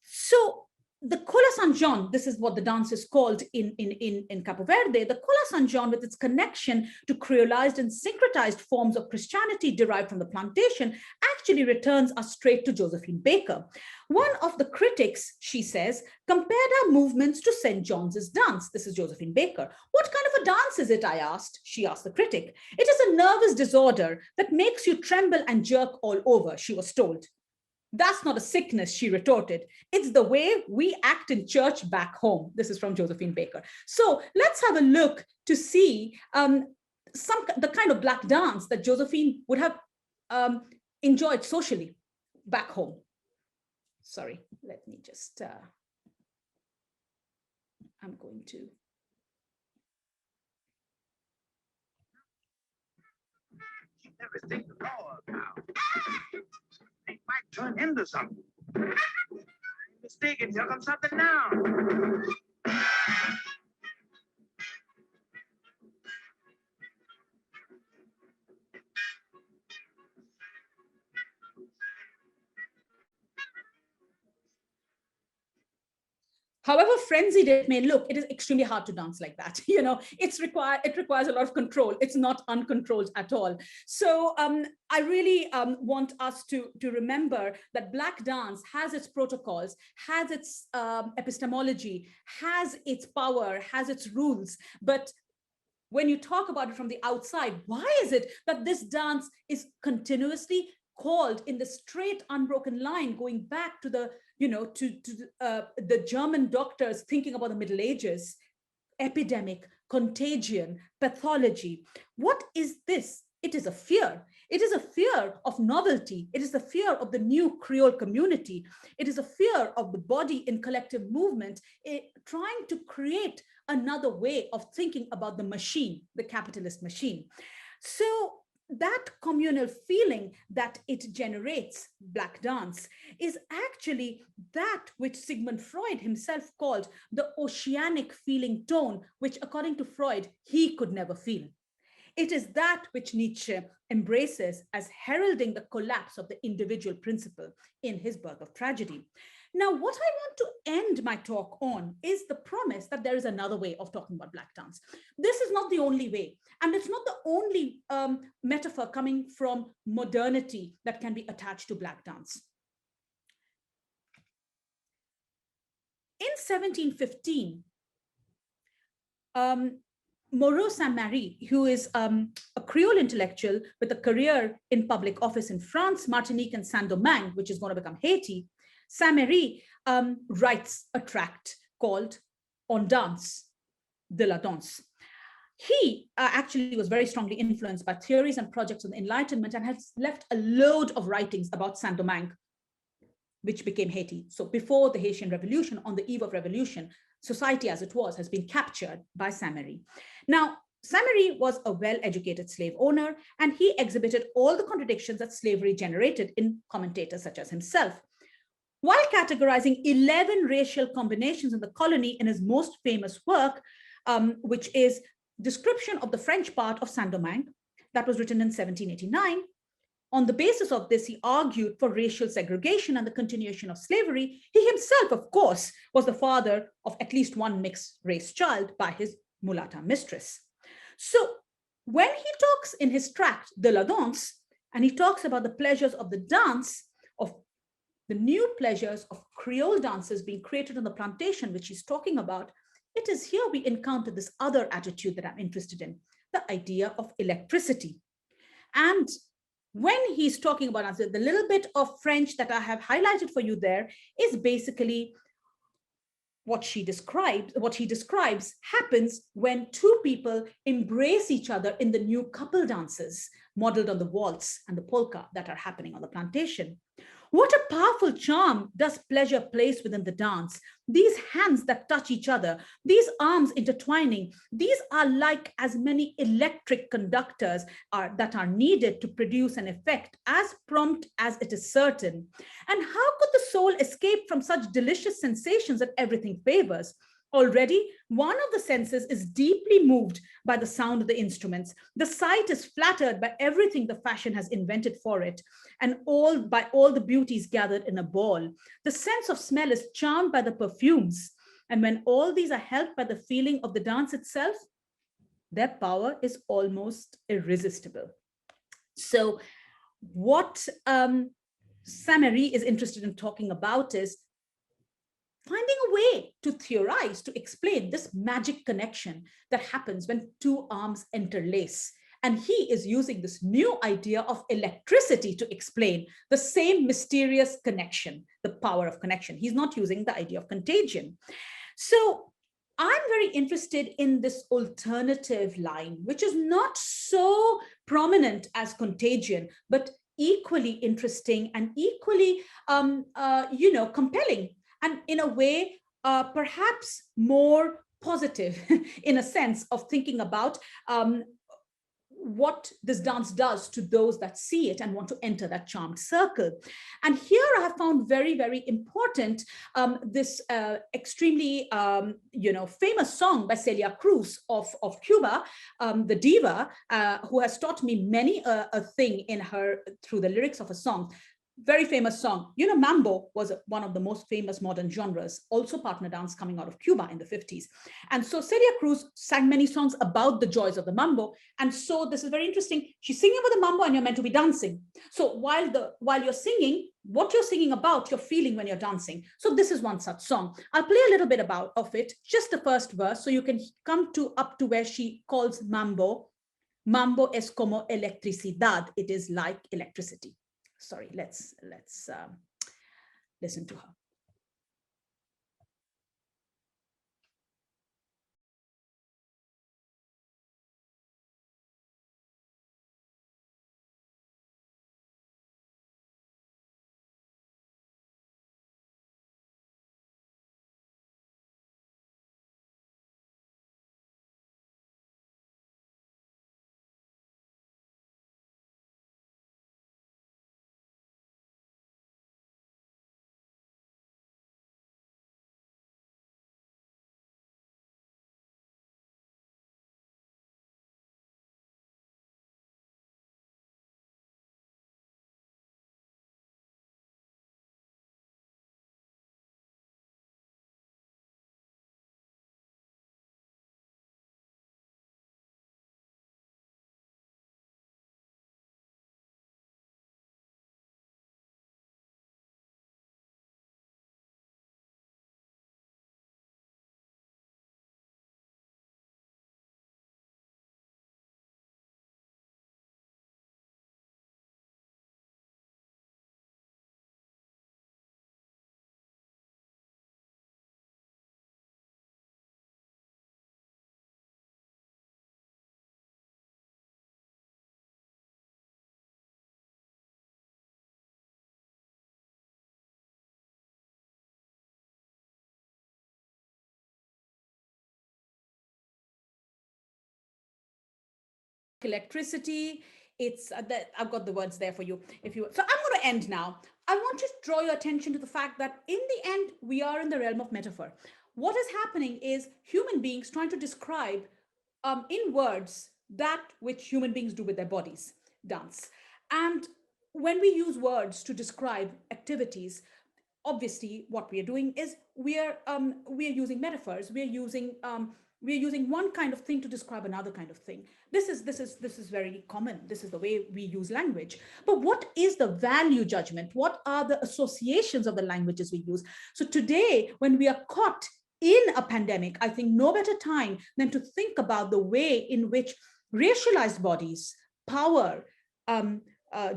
So the Kola San John, this is what the dance is called in Capo Verde. The Kola San John, with its connection to creolized and syncretized forms of Christianity derived from the plantation, actually returns us straight to Josephine Baker. One of the critics, she says, compared our movements to St. John's dance. This is Josephine Baker. What kind of a dance is it, I asked. She asked the critic. It is a nervous disorder that makes you tremble and jerk all over, she was told. That's not a sickness, she retorted. It's the way we act in church back home. This is from Josephine Baker. So let's have a look to see the kind of Black dance that Josephine would have enjoyed socially back home. Sorry, let me just, I'm going to. Everything raw now. It might turn into something. Mistaken, here comes something now. however frenzied it may look, it is extremely hard to dance like that. It requires a lot of control. It's not uncontrolled at all. So I really want us to remember that Black dance has its protocols, has its epistemology, has its power, has its rules. But when you talk about it from the outside, why is it that this dance is continuously called in the straight unbroken line, going back to the the German doctors thinking about the Middle Ages, epidemic, contagion, pathology? What is this? It is a fear. It is a fear of novelty. It is the fear of the new Creole community. It is a fear of the body in collective movement, trying to create another way of thinking about the machine, the capitalist machine. So that communal feeling that it generates, Black dance, is actually that which Sigmund Freud himself called the oceanic feeling tone, which according to Freud, he could never feel. It is that which Nietzsche embraces as heralding the collapse of the individual principle in his Birth of Tragedy. Now, what I want to end my talk on is the promise that there is another way of talking about Black dance. This is not the only way, and it's not the only metaphor coming from modernity that can be attached to Black dance. In 1715, Moreau Saint-Marie, who is a Creole intellectual with a career in public office in France, Martinique, and Saint-Domingue, which is going to become Haiti, Saint-Marie writes a tract called On Danse, de la Danse. He actually was very strongly influenced by theories and projects of the Enlightenment and has left a load of writings about Saint-Domingue, which became Haiti. So before the Haitian Revolution, on the eve of revolution, society as it was has been captured by Saint-Marie. Now, Saint-Marie was a well-educated slave owner, and he exhibited all the contradictions that slavery generated in commentators such as himself. While categorizing 11 racial combinations in the colony in his most famous work, which is Description of the French Part of Saint-Domingue, that was written in 1789, on the basis of this, he argued for racial segregation and the continuation of slavery. He himself, of course, was the father of at least one mixed race child by his mulatta mistress. So when he talks in his tract, De la Danse, and he talks about the pleasures of the dance, of the new pleasures of Creole dances being created on the plantation, which he's talking about, it is here we encounter this other attitude that I'm interested in, the idea of electricity. And when he's talking about the little bit of French that I have highlighted for you there is basically what he describes happens when two people embrace each other in the new couple dances modeled on the waltz and the polka that are happening on the plantation. What a powerful charm does pleasure place within the dance. These hands that touch each other, these arms intertwining, these are like as many electric conductors that are needed to produce an effect as prompt as it is certain. And how could the soul escape from such delicious sensations that everything favors? Already, one of the senses is deeply moved by the sound of the instruments. The sight is flattered by everything the fashion has invented for it, and by all the beauties gathered in a ball. The sense of smell is charmed by the perfumes. And when all these are helped by the feeling of the dance itself, their power is almost irresistible. So what Saint-Marie is interested in talking about is finding a way to theorize, to explain this magic connection that happens when two arms interlace. And he is using this new idea of electricity to explain the same mysterious connection, the power of connection. He's not using the idea of contagion. So I'm very interested in this alternative line, which is not so prominent as contagion, but equally interesting and equally, compelling. And in a way, perhaps more positive in a sense of thinking about what this dance does to those that see it and want to enter that charmed circle. And here I have found very, very important this extremely, famous song by Celia Cruz of Cuba, the diva, who has taught me many a thing through the lyrics of a song. very famous song. You know, mambo was one of the most famous modern genres, also partner dance coming out of Cuba in the 50s. And so Celia Cruz sang many songs about the joys of the mambo. And so this is very interesting. She's singing about the mambo and you're meant to be dancing. So while you're singing, what you're singing about, you're feeling when you're dancing. So this is one such song. I'll play a little bit of it, just the first verse, so you can come up to where she calls mambo. Mambo es como electricidad. It is like electricity. Sorry, let's listen to her. Electricity, it's I've got the words there for you if you. So I'm going to end now. I want to draw your attention to the fact that in the end we are in the realm of metaphor. What is happening is human beings trying to describe in words that which human beings do with their bodies, dance. And when we use words to describe activities, obviously what we are doing is we are using metaphors. We're using one kind of thing to describe another kind of thing. This is very common. This is the way we use language. But what is the value judgment? What are the associations of the languages we use? So today, when we are caught in a pandemic, I think no better time than to think about the way in which racialized bodies, power,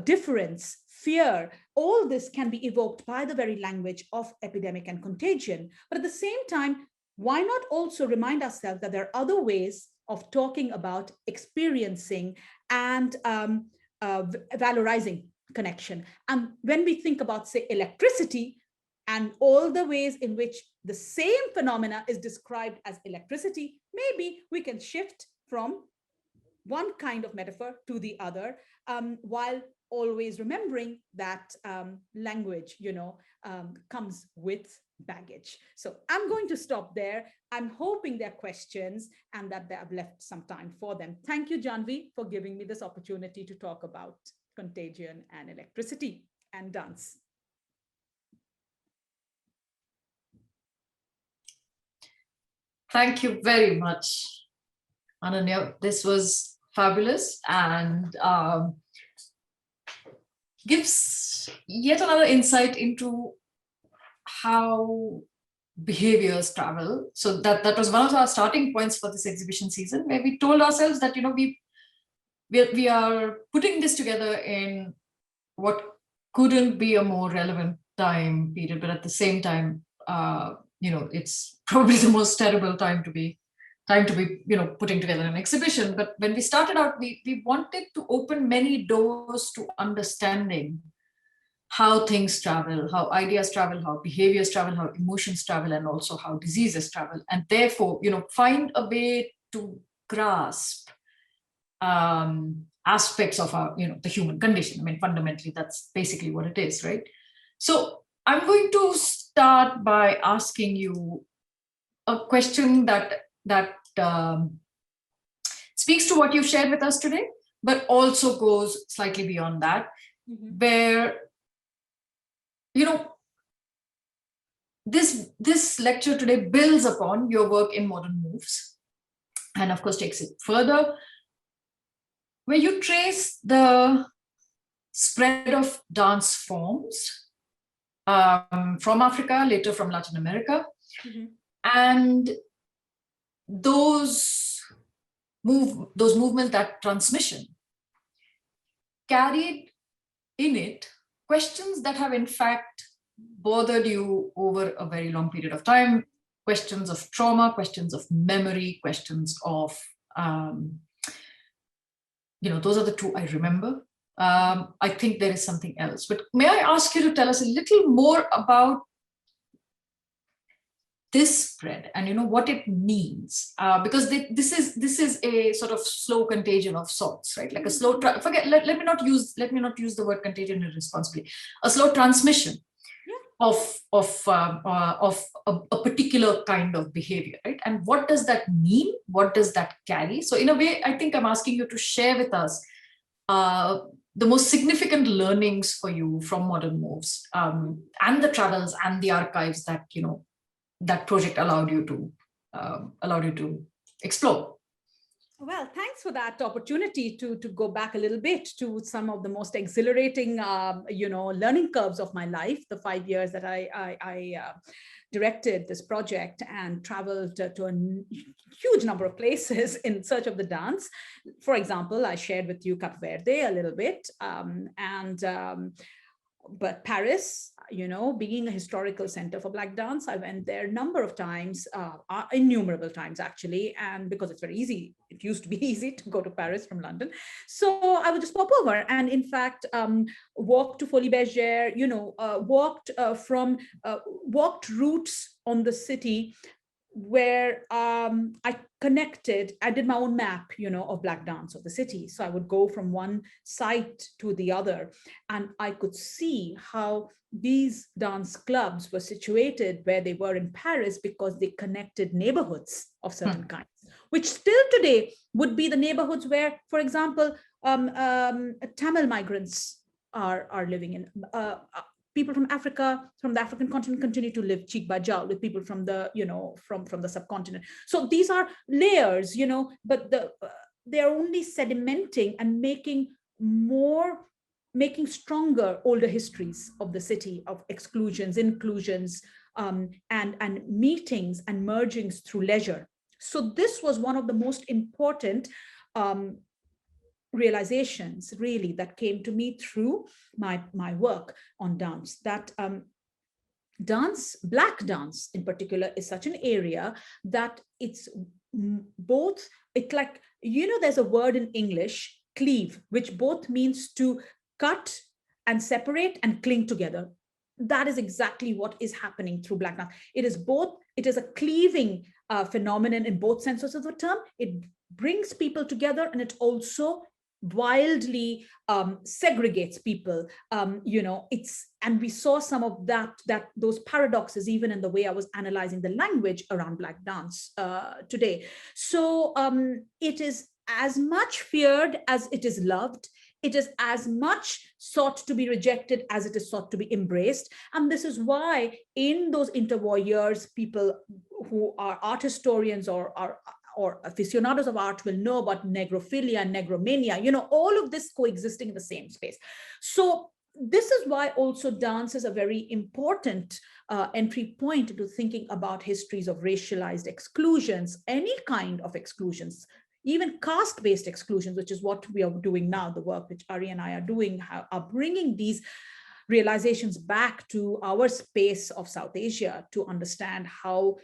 difference, fear, all this can be evoked by the very language of epidemic and contagion. But at the same time, why not also remind ourselves that there are other ways of talking about experiencing and valorizing connection? And when we think about, say, electricity and all the ways in which the same phenomena is described as electricity, maybe we can shift from one kind of metaphor to the other, while always remembering that language, comes with baggage. So I'm going to stop there. I'm hoping there are questions and that I've left some time for them. Thank you, Janvi, for giving me this opportunity to talk about contagion and electricity and dance. Thank you very much, Ananya. This was fabulous and gives yet another insight into how behaviors travel. So that was one of our starting points for this exhibition season, where we told ourselves that we are putting this together in what couldn't be a more relevant time period, but at the same time, it's probably the most terrible time to be putting together an exhibition. But when we started out, we wanted to open many doors to understanding how things travel, how ideas travel, how behaviors travel, how emotions travel, and also how diseases travel. And therefore, find a way to grasp aspects of our, the human condition. I mean, fundamentally, that's basically what it is, right? So I'm going to start by asking you a question that speaks to what you've shared with us today, but also goes slightly beyond that, where you know, this lecture today builds upon your work in modern moves, and of course takes it further, where you trace the spread of dance forms from Africa, later from Latin America, and those movements, that transmission, carried in it questions that have in fact bothered you over a very long period of time, questions of trauma, questions of memory, questions of, those are the two I remember. I think there is something else, but may I ask you to tell us a little more about this spread and what it means, because this is a sort of slow contagion of sorts, right? Like a slow let me not use the word contagion irresponsibly. A slow transmission of a particular kind of behavior, right? And what does that mean? What does that carry? So in a way, I think I'm asking you to share with us the most significant learnings for you from modern moves, and the travels and the archives that that project allowed you to explore. Well, thanks for that opportunity to go back a little bit to some of the most exhilarating, learning curves of my life, the 5 years that I directed this project and traveled to a huge number of places in search of the dance. For example, I shared with you Cape Verde a little bit, but Paris, being a historical center for Black dance, I went there a number of times, innumerable times actually, and because it's very easy, it used to be easy to go to Paris from London. So I would just pop over and in fact, walk to Folies Bergère, walked routes on the city where I did my own map, of Black dance of the city. So I would go from one site to the other, and I could see how these dance clubs were situated where they were in Paris because they connected neighborhoods of certain kinds, which still today would be the neighborhoods where, for example, Tamil migrants are living in. People from Africa, from the African continent, continue to live cheek by jowl with people from the, from the subcontinent. So these are layers, but they're only sedimenting and making stronger older histories of the city, of exclusions, inclusions, and meetings and mergings through leisure. So this was one of the most important realizations really that came to me through my work on dance, that Black dance in particular is such an area that it's both, there's a word in English, cleave, which both means to cut and separate and cling together. That is exactly what is happening through Black dance. It is a cleaving phenomenon in both senses of the term. It brings people together, and it also wildly segregates people. And we saw some of those paradoxes even in the way I was analyzing the language around Black dance today. So it is as much feared as it is loved. It is as much sought to be rejected as it is sought to be embraced. And this is why in those interwar years, people who are art historians or aficionados of art will know about negrophilia and negromania, all of this coexisting in the same space. So this is why also dance is a very important entry point into thinking about histories of racialized exclusions, any kind of exclusions, even caste-based exclusions, which is what we are doing now, the work which Ari and I are doing, are bringing these realizations back to our space of South Asia to understand how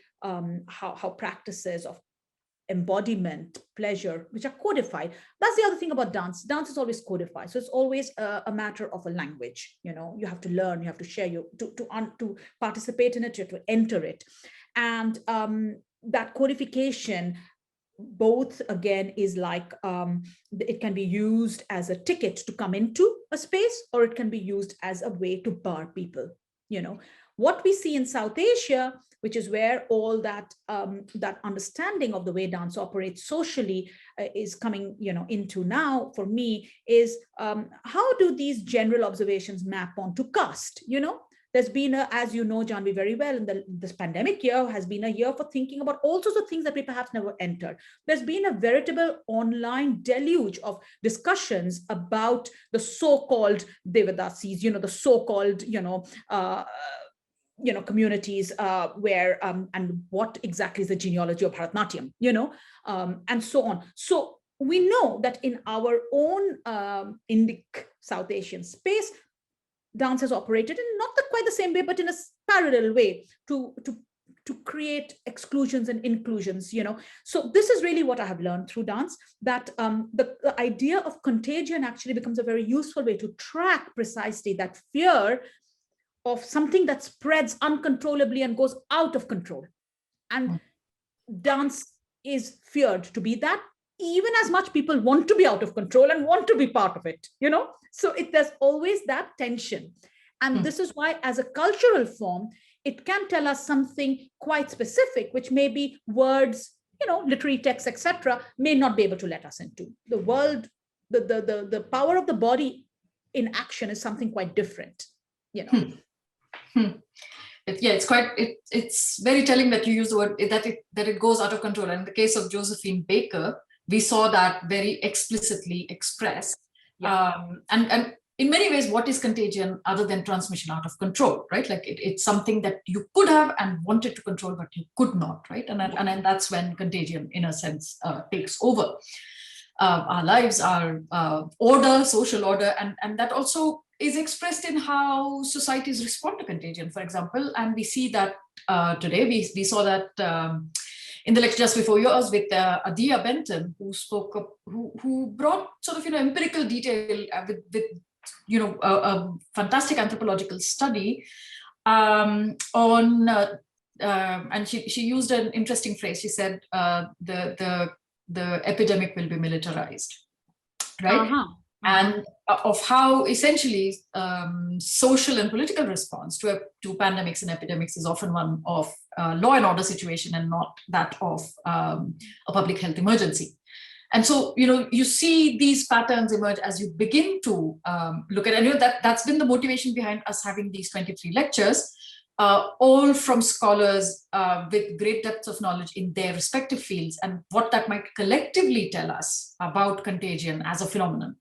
practices of embodiment, pleasure, which are codified. That's the other thing about dance. Dance is always codified. So it's always a matter of a language. You have to learn, you have to share, to participate in it, you have to enter it. And that codification both, again, is like, it can be used as a ticket to come into a space, or it can be used as a way to bar people. What we see in South Asia, which is where all that understanding of the way dance operates socially is coming, into now for me, is how do these general observations map onto caste? There's been as you know, Janvi, very well, this pandemic year has been a year for thinking about all sorts of things that we perhaps never entered. There's been a veritable online deluge of discussions about the so-called Devadasis, the so-called, communities where and what exactly is the genealogy of Bharatnatyam, and so on. So we know that in our own Indic South Asian space, dance has operated in not quite the same way, but in a parallel way to create exclusions and inclusions. So this is really what I have learned through dance, that the idea of contagion actually becomes a very useful way to track precisely that fear of something that spreads uncontrollably and goes out of control. And dance is feared to be that, even as much people want to be out of control and want to be part of it, So there's always that tension. And this is why, as a cultural form, it can tell us something quite specific, which maybe words, literary texts, etc., may not be able to let us into. The world, the power of the body in action is something quite different, It's very telling that you use the word that it goes out of control. And in the case of Josephine Baker, we saw that very explicitly expressed. And in many ways, what is contagion other than transmission out of control, right? Like it's something that you could have and wanted to control, but you could not, right? And then that's when contagion, in a sense, takes over our lives, our order, social order, and that also is expressed in how societies respond to contagion, for example. And we see that today, we saw that in the lecture just before yours with Adia Benton, who spoke up, who brought sort of empirical detail with a fantastic anthropological study on and she used an interesting phrase. She said the epidemic will be militarized, right? And of how essentially social and political response to pandemics and epidemics is often one of law and order situation and not that of a public health emergency. And so, you see these patterns emerge as you begin to look at, and that's been the motivation behind us having these 23 lectures, all from scholars with great depth of knowledge in their respective fields and what that might collectively tell us about contagion as a phenomenon.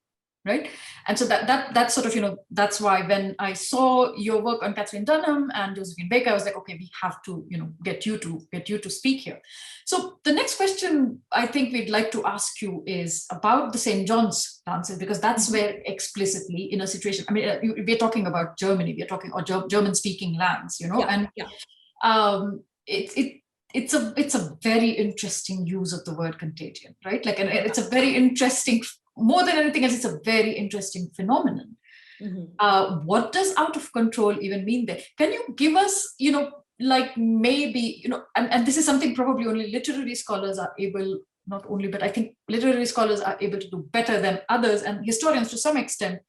Right. And so that's sort of, that's why when I saw your work on Catherine Dunham and Josephine Baker, I was like, okay, we have to, get you to speak here. So the next question I think we'd like to ask you is about the St. John's dances, because that's where explicitly in a situation, I mean, we're talking about Germany, we're talking or German speaking lands, it's a very interesting use of the word contagion, right? Like, and it's a very interesting, more than anything else, it's a very interesting phenomenon. What does out of control even mean there? Can you give us, like maybe, and this is something probably only literary scholars are able, not only, but I think literary scholars are able to do better than others, and historians to some extent.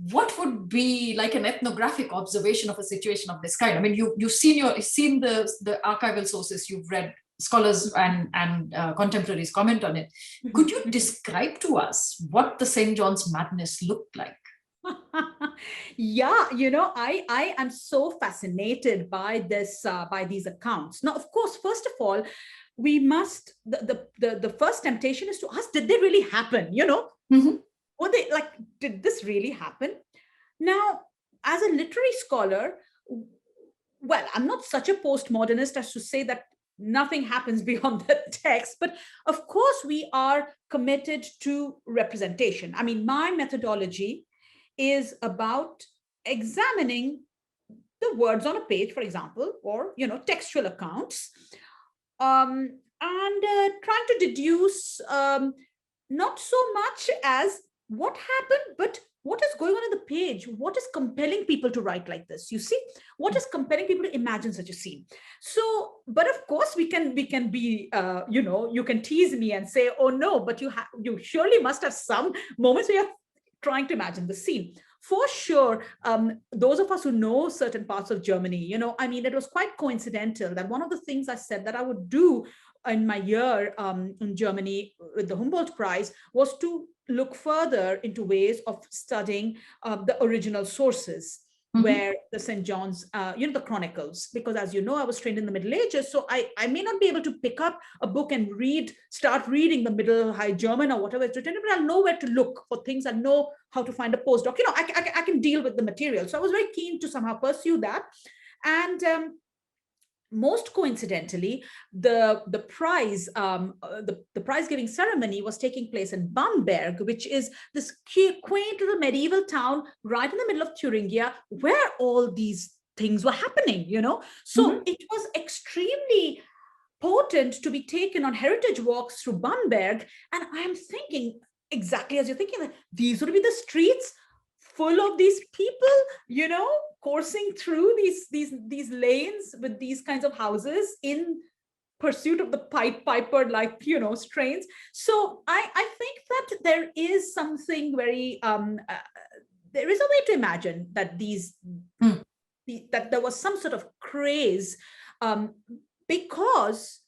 What would be like an ethnographic observation of a situation of this kind? I mean, you've seen the archival sources, you've read scholars and contemporaries comment on it. Could you describe to us what the St. John's madness looked like? Yeah, I am so fascinated by this, by these accounts. Now, of course, first of all, we must, the first temptation is to ask, did they really happen? Were they like, did this really happen? Now, as a literary scholar, well, I'm not such a postmodernist as to say that nothing happens beyond the text, but of course we are committed to representation. I mean, my methodology is about examining the words on a page, for example, or textual accounts, and trying to deduce not so much as what happened, but what is going on in the page? What is compelling people to write like this? You see, what is compelling people to imagine such a scene? So, but of course, we can be, you can tease me and say, oh no, but you surely must have some moments where you're trying to imagine the scene. For sure, those of us who know certain parts of Germany, I mean, it was quite coincidental that one of the things I said that I would do in my year in Germany with the Humboldt Prize was to look further into ways of studying the original sources. where the St. John's, the chronicles, because as you know, I was trained in the Middle Ages. So I may not be able to pick up a book and start reading the Middle High German or whatever it's written, but I'll know where to look for things. I know how to find a postdoc. I can deal with the material. So I was very keen to somehow pursue that. And most coincidentally, the prize giving ceremony was taking place in Bamberg, which is this quaint little medieval town right in the middle of Thuringia, where all these things were happening. So it was extremely potent to be taken on heritage walks through Bamberg, and I am thinking exactly as you're thinking, that these would be the streets full of these people, coursing through these lanes with these kinds of houses in pursuit of the piper like strains. So I think that there is something very there is a way to imagine that that there was some sort of craze, because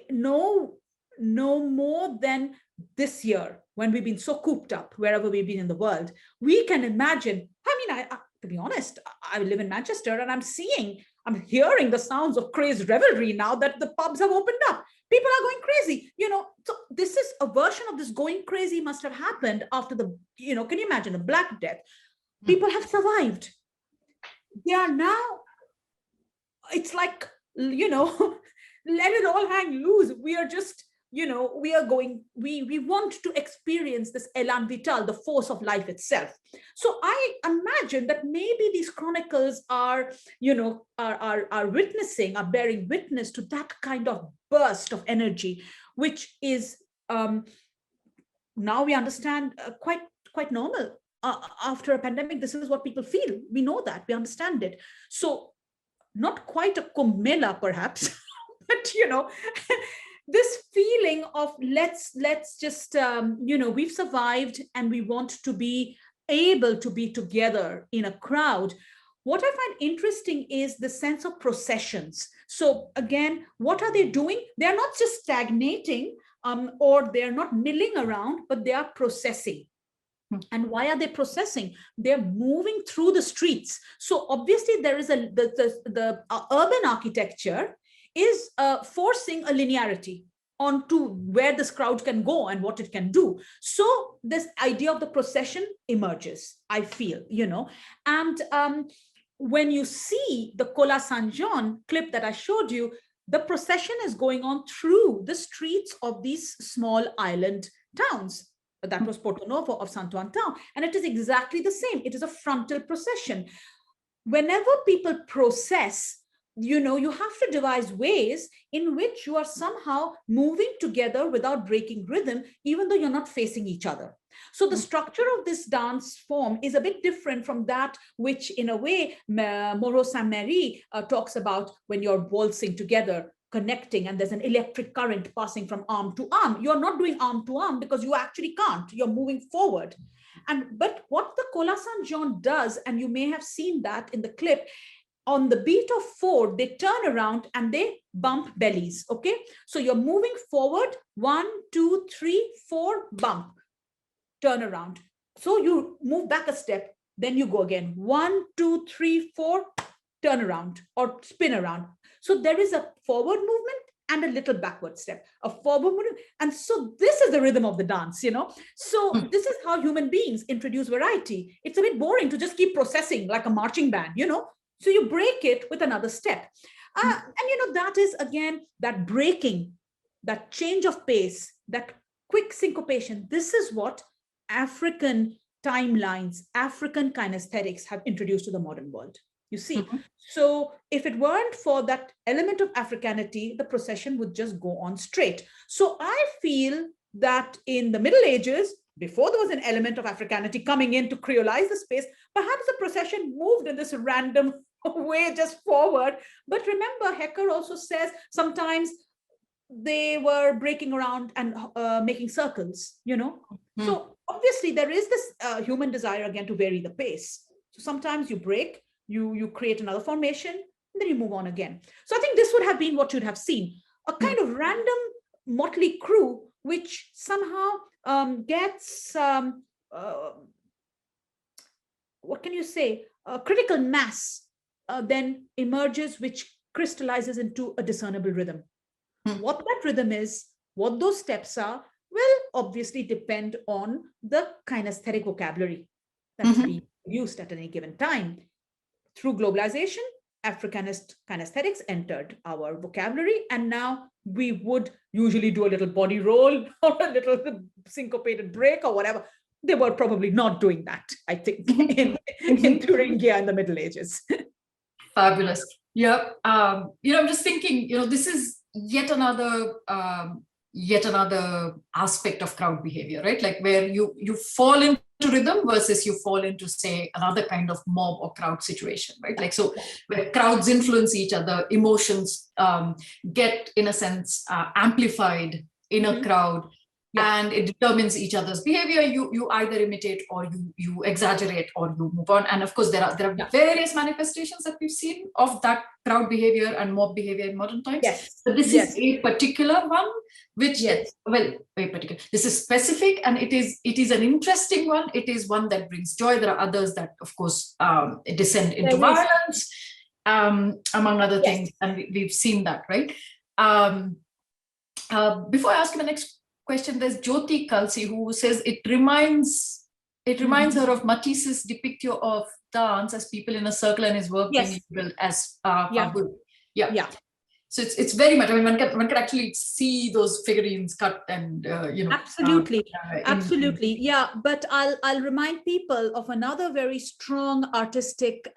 no more than this year, when we've been so cooped up wherever we've been in the world, we can imagine. I to be honest, I live in Manchester, and I'm hearing the sounds of crazed revelry now that the pubs have opened up. People are going crazy, So this is a version of this going crazy must have happened after the, can you imagine the Black Death? People have survived. They are now, it's like, let it all hang loose. We are just, we are going, we want to experience this élan vital, the force of life itself. So I imagine that maybe these chronicles are, are witnessing, are bearing witness to that kind of burst of energy, which is now we understand quite normal. After a pandemic, this is what people feel. We know that, we understand it. So not quite a Comela, perhaps, but this feeling of let's just we've survived, and we want to be able to be together in a crowd. What I find interesting is the sense of processions. So again, what are they doing? They're not just stagnating, or they're not milling around, but they are processing. And why are they processing? They're moving through the streets. So obviously there is the urban architecture is forcing a linearity onto where this crowd can go and what it can do. So this idea of the procession emerges, I feel, and when you see the Cola San Jean clip that I showed you, the procession is going on through the streets of these small island towns. That was Porto Novo of Santo Antão. And it is exactly the same. It is a frontal procession. Whenever people process, you have to devise ways in which you are somehow moving together without breaking rhythm, even though you're not facing each other. So the structure of this dance form is a bit different from that which, in a way, Moreau Saint-Méry talks about when you're waltzing together, connecting, and there's an electric current passing from arm to arm. You're not doing arm to arm because you actually can't. You're moving forward. But what the Cola San Jean does, and you may have seen that in the clip, on the beat of 4, they turn around and they bump bellies, okay? So you're moving forward, 1, 2, 3, 4, bump, turn around. So you move back a step, then you go again, 1, 2, 3, 4, turn around or spin around. So there is a forward movement and a little backward step, a forward movement. And so this is the rhythm of the dance, So this is how human beings introduce variety. It's a bit boring to just keep processing like a marching band, So you break it with another step. And, that is, again, that breaking, that change of pace, that quick syncopation. This is what African timelines, African kinesthetics have introduced to the modern world. You see, so if it weren't for that element of Africanity, the procession would just go on straight. So I feel that in the Middle Ages, before there was an element of Africanity coming in to creolize the space, perhaps the procession moved in this random way just forward. But remember, Hecker also says sometimes they were breaking around and making circles, So obviously there is this human desire again to vary the pace. So sometimes you break, you create another formation, and then you move on again. So I think this would have been what you'd have seen, a kind of random motley crew, which somehow gets, what can you say, critical mass then emerges, which crystallizes into a discernible rhythm. What that rhythm is, what those steps are, will obviously depend on the kinesthetic vocabulary that's being used at any given time. Through globalization, Africanist kinesthetics entered our vocabulary, and now we would usually do a little body roll or a little syncopated break or whatever. They were probably not doing that, I think, in Thuringia in the Middle Ages. Fabulous. Yeah. I'm just thinking, this is yet another aspect of crowd behavior, right? Like where you fall into rhythm versus you fall into, say, another kind of mob or crowd situation, right? Like, so where crowds influence each other, emotions get, in a sense, amplified in a crowd. And it determines each other's behavior. You either imitate or you exaggerate or you move on. And of course, there are various manifestations that we've seen of that crowd behavior and mob behavior in modern times. Yes. So this is a particular one, which this is specific, and it is an interesting one. It is one that brings joy. There are others that, of course, descend into violence, among other things, and we've seen that, right? Before I ask you the next question, there's Jyoti Kalsi who says it reminds her of Matisse's depictio of dance as people in a circle and his work being labeled as Fabul. So it's very much, I mean, one can actually see those figurines cut and, Absolutely. Absolutely. Yeah. But I'll remind people of another very strong artistic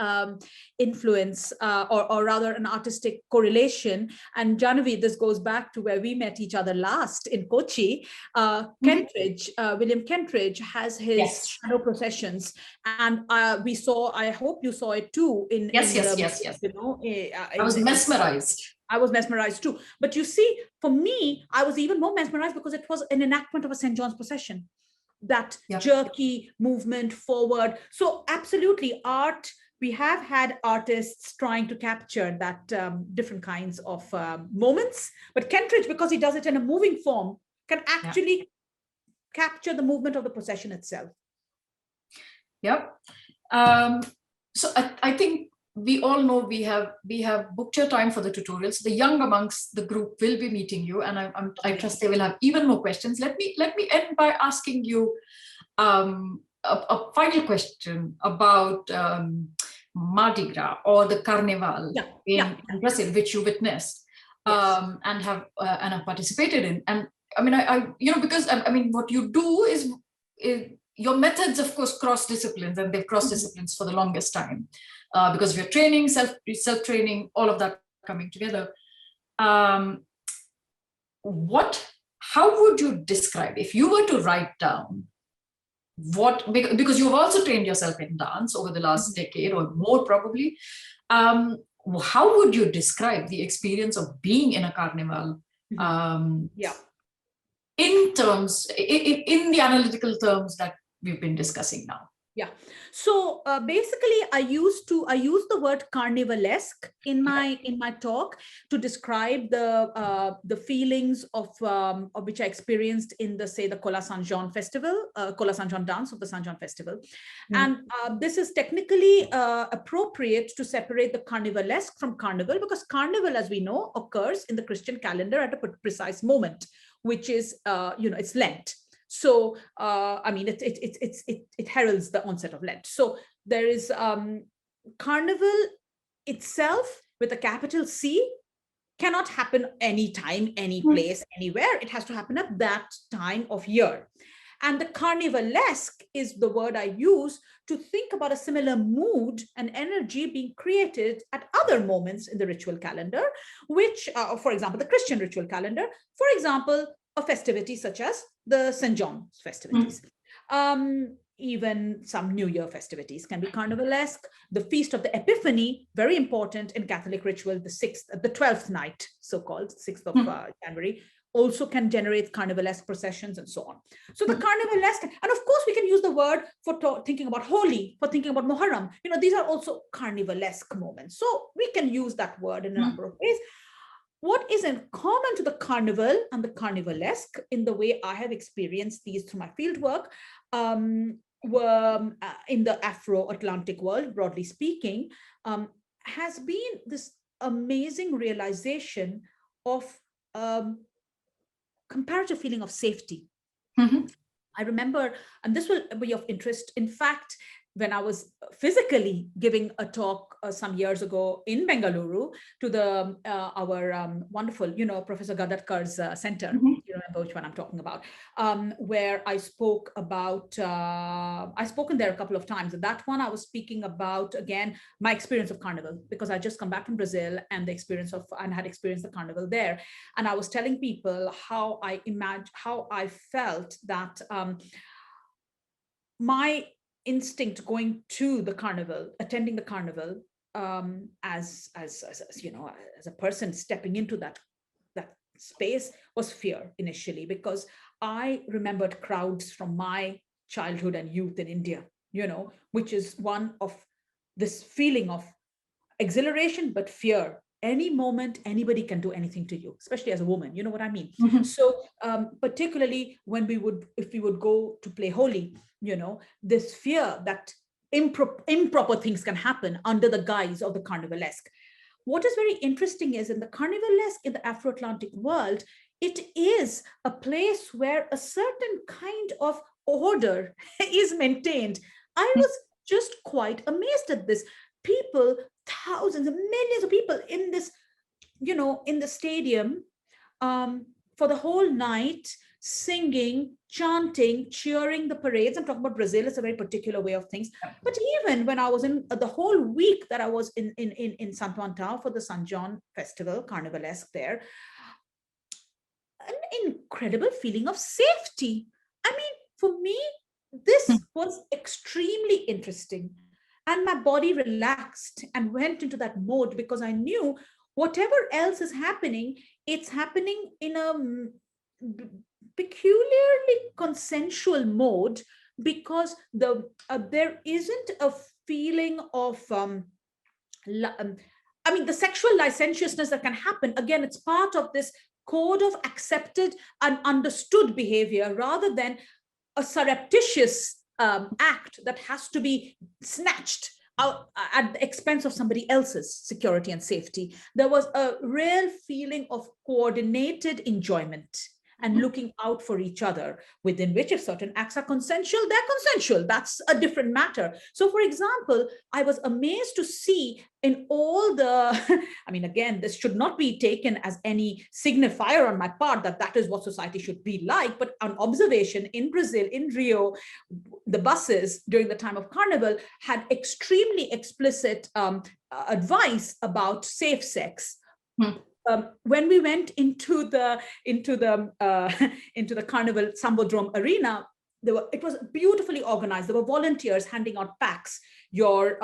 influence, or rather an artistic correlation. And Jahnavi, this goes back to where we met each other last in Kochi. Kentridge, William Kentridge has his shadow processions. And I hope you saw it too. Yes. I was mesmerized. I was mesmerized too. But you see, for me, I was even more mesmerized because it was an enactment of a St. John's procession, that jerky movement forward. So absolutely, art, we have had artists trying to capture that different kinds of moments. But Kentridge, because he does it in a moving form, can actually capture the movement of the procession itself. Yep. So I think we all know we have booked your time for the tutorials. The young amongst the group will be meeting you, and I trust they will have even more questions. Let me end by asking you a final question about Mardi Gras or the Carnival in Brazil, which you witnessed and have participated in. And I mean, because what you do is your methods, of course, cross disciplines, and they've crossed disciplines for the longest time. Because we're training, self-training, all of that coming together. How would you describe, if you were to write down because you've also trained yourself in dance over the last decade or more probably, how would you describe the experience of being in a carnival in the analytical terms that we've been discussing now? Yeah. So basically, I use the word carnivalesque in my talk to describe the feelings of which I experienced in the Cola San Jean festival, Cola San Jean dance of the San Jean festival, and this is technically appropriate to separate the carnivalesque from carnival, because carnival, as we know, occurs in the Christian calendar at a precise moment, which is it's Lent. So, it heralds the onset of Lent. So there is Carnival itself with a capital C cannot happen anytime, any place, anywhere. It has to happen at that time of year. And the carnivalesque is the word I use to think about a similar mood and energy being created at other moments in the ritual calendar, which, for example, the Christian ritual calendar, for example, a festivity such as the St. John's festivities. Even some New Year festivities can be carnivalesque. The Feast of the Epiphany, very important in Catholic ritual, the 12th night, so-called 6th of January, also can generate carnivalesque processions and so on. So the carnivalesque, and of course we can use the word for thinking about Holi, for thinking about Muharram. These are also carnivalesque moments. So we can use that word in a number of ways. What is in common to the carnival and the carnivalesque in the way I have experienced these through my fieldwork in the Afro-Atlantic world, broadly speaking, has been this amazing realization of comparative feeling of safety. Mhm. I remember, and this will be of interest, in fact, when I was physically giving a talk some years ago in Bengaluru to the our wonderful, Professor Gadatkar's center, Mhm. you remember which one I'm talking about, where I spoke about, I've spoken there a couple of times. And that one I was speaking about, again, my experience of Carnival, because I just come back from Brazil and the experience of, and had experienced the Carnival there. And I was telling people how I felt that my instinct going to the Carnival, attending the Carnival, as a person stepping into that space, was fear initially, because I remembered crowds from my childhood and youth in India, which is one of this feeling of exhilaration, but fear. Any moment, anybody can do anything to you, especially as a woman. You know what I mean? Mhm. So particularly when if we would go to play Holi, this fear that improper things can happen under the guise of the carnivalesque. What is very interesting is in the carnivalesque, in the Afro-Atlantic world, it is a place where a certain kind of order is maintained. I was just quite amazed at this. People, thousands and millions of people in this, in the stadium, for the whole night, singing, chanting, cheering the parades. I'm talking about Brazil. It's a very particular way of things. But even when I was in the whole week that I was in Santo Antão for the San John Festival, Carnivalesque there, an incredible feeling of safety. I mean, for me, this was extremely interesting. And my body relaxed and went into that mode, because I knew whatever else is happening, it's happening in a peculiarly consensual mode, because there isn't a feeling of the sexual licentiousness that can happen. Again, it's part of this code of accepted and understood behavior, rather than a surreptitious act that has to be snatched out at the expense of somebody else's security and safety. There was a real feeling of coordinated enjoyment and looking out for each other, within which, if certain acts are consensual, they're consensual. That's a different matter. So, for example, I was amazed to see in all the, again, this should not be taken as any signifier on my part that that is what society should be like, but on observation in Brazil, in Rio, the buses during the time of Carnival had extremely explicit advice about safe sex. When we went into the Carnival Sambodrome arena, it was beautifully organized. There were volunteers handing out packs. Your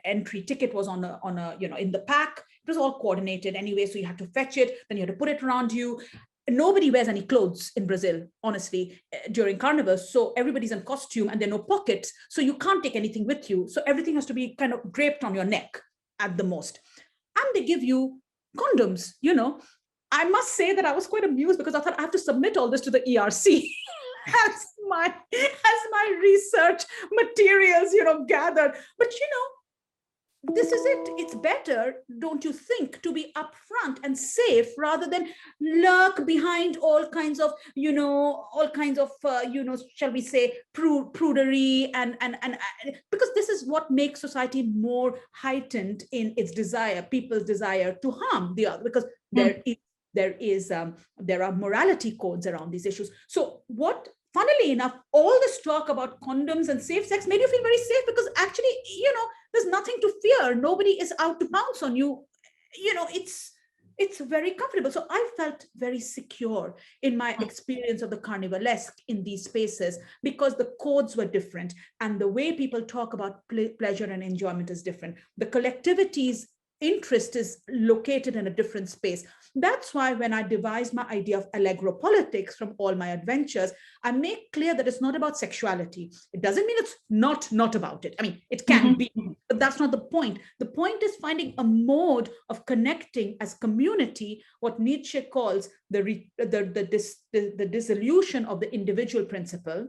entry ticket was on a in the pack. It was all coordinated anyway, so you had to fetch it, then you had to put it around you. Nobody wears any clothes in Brazil, honestly, during Carnival. So everybody's in costume and there are no pockets. So you can't take anything with you. So everything has to be kind of draped on your neck at the most. And they give you condoms, I must say that I was quite amused, because I thought I have to submit all this to the ERC as my research materials, gathered. But this is it. It's better, don't you think, to be upfront and safe, rather than lurk behind all kinds of, shall we say, prudery and because this is what makes society more heightened in its desire, people's desire to harm the other, because there are morality codes around these issues. So funnily enough, all this talk about condoms and safe sex made you feel very safe, because actually, there's nothing to fear. Nobody is out to pounce on you. It's very comfortable. So I felt very secure in my experience of the Carnivalesque in these spaces, because the codes were different and the way people talk about pleasure and enjoyment is different. The collectivity's interest is located in a different space. That's why when I devised my idea of Allegro politics from all my adventures, I make clear that it's not about sexuality. It doesn't mean it's not about it. It can be, but that's not the point. The point is finding a mode of connecting as community, what Nietzsche calls the dissolution of the individual principle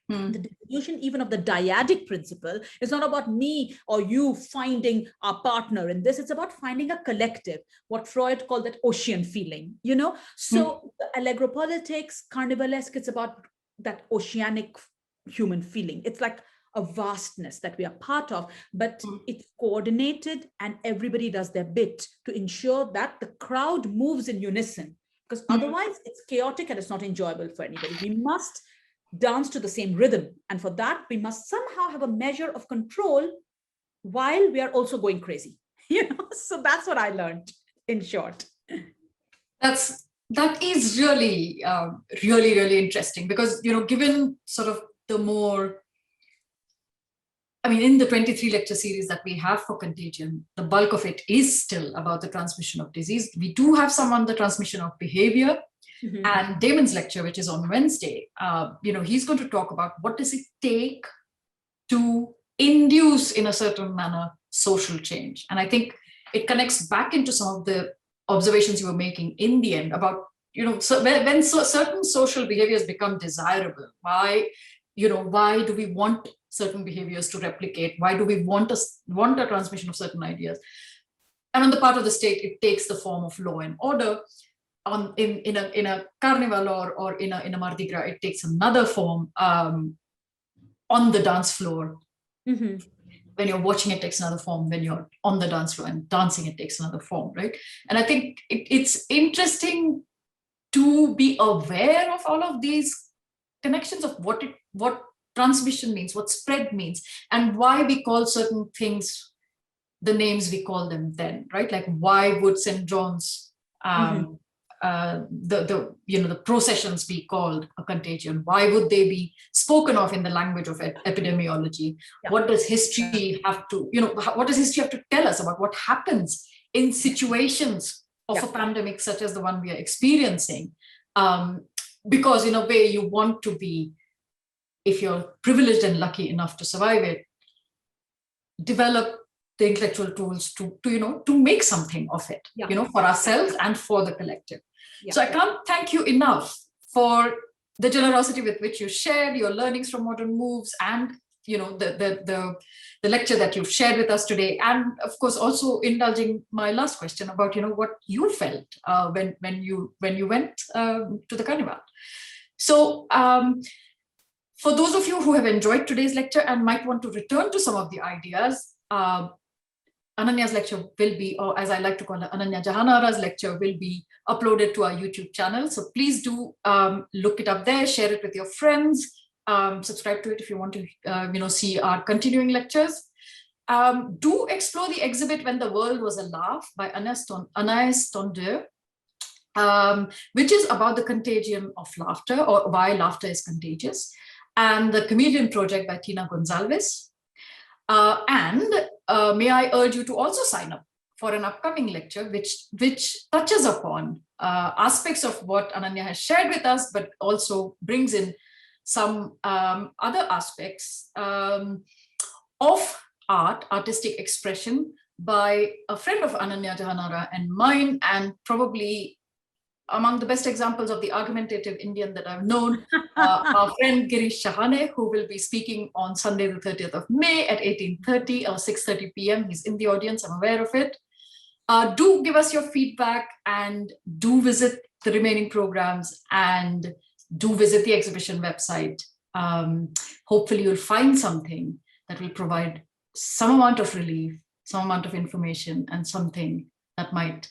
The distribution even of the dyadic principle is not about me or you finding our partner in this. It's about finding a collective, what Freud called that ocean feeling, you know? So the Allegro-politics, Carnivalesque, it's about that oceanic human feeling. It's like a vastness that we are part of, but it's coordinated and everybody does their bit to ensure that the crowd moves in unison, because otherwise it's chaotic and it's not enjoyable for anybody. We must dance to the same rhythm. And for that, we must somehow have a measure of control while we are also going crazy. You know, so that's what I learned in short. That is really, really interesting, because, you know, given sort of the more, I mean, in the 23 lecture series that we have for Contagion, the bulk of it is still about the transmission of disease. We do have some on the transmission of behavior. And Damon's lecture, which is on Wednesday, you know, he's going to talk about what does it take to induce, in a certain manner, social change. And I think it connects back into some of the observations you were making in the end about, you know, so when certain social behaviors become desirable, why do we want certain behaviors to replicate? Why do we want a transmission of certain ideas? And on the part of the state, it takes the form of law and order. In a carnival or in a Mardi Gras, it takes another form. On the dance floor, when you're watching, it takes another form. When you're on the dance floor and dancing, it takes another form, right? And I think it's interesting to be aware of all of these connections of what transmission means, what spread means, and why we call certain things the names we call them then, right? Like, why would St. John's the processions be called a contagion? Why would they be spoken of in the language of epidemiology? What does history have to, what does history have to tell us about what happens in situations of a pandemic such as the one we are experiencing? Because in a way you want to be, if you're privileged and lucky enough to survive it, develop the intellectual tools to make something of it, for ourselves and for the collective. So I can't thank you enough for the generosity with which you shared your learnings from Modern Moves and the lecture that you've shared with us today, and of course also indulging my last question about what you felt when you went to the Carnival. So for those of you who have enjoyed today's lecture and might want to return to some of the ideas, Ananya's lecture will be, or as I like to call it, Ananya Jahanara's lecture will be uploaded to our YouTube channel. So please do look it up there, share it with your friends, subscribe to it if you want to see our continuing lectures. Do explore the exhibit When the World Was a Laugh by Anaïs Tondeur, which is about the contagion of laughter, or why laughter is contagious, and the Comedian Project by Tina Gonzalez. And may I urge you to also sign up for an upcoming lecture which touches upon aspects of what Ananya has shared with us, but also brings in some other aspects of artistic expression by a friend of Ananya Jahanara and mine, and probably among the best examples of the argumentative Indian that I've known, our friend Girish Shahane, who will be speaking on Sunday, the 30th of May at 18:30 or 6:30 p.m. He's in the audience, I'm aware of it. Do give us your feedback and do visit the remaining programs and do visit the exhibition website. Hopefully you'll find something that will provide some amount of relief, some amount of information, and something that might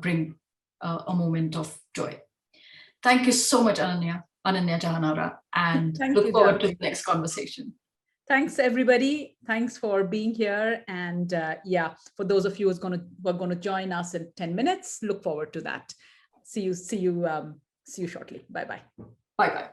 bring a moment of joy. Thank you so much, Ananya Jahanara, and look forward to the next conversation. Thanks, everybody. Thanks for being here. And for those of you who are going to join us in 10 minutes, look forward to that. See you shortly. Bye-bye. Bye-bye.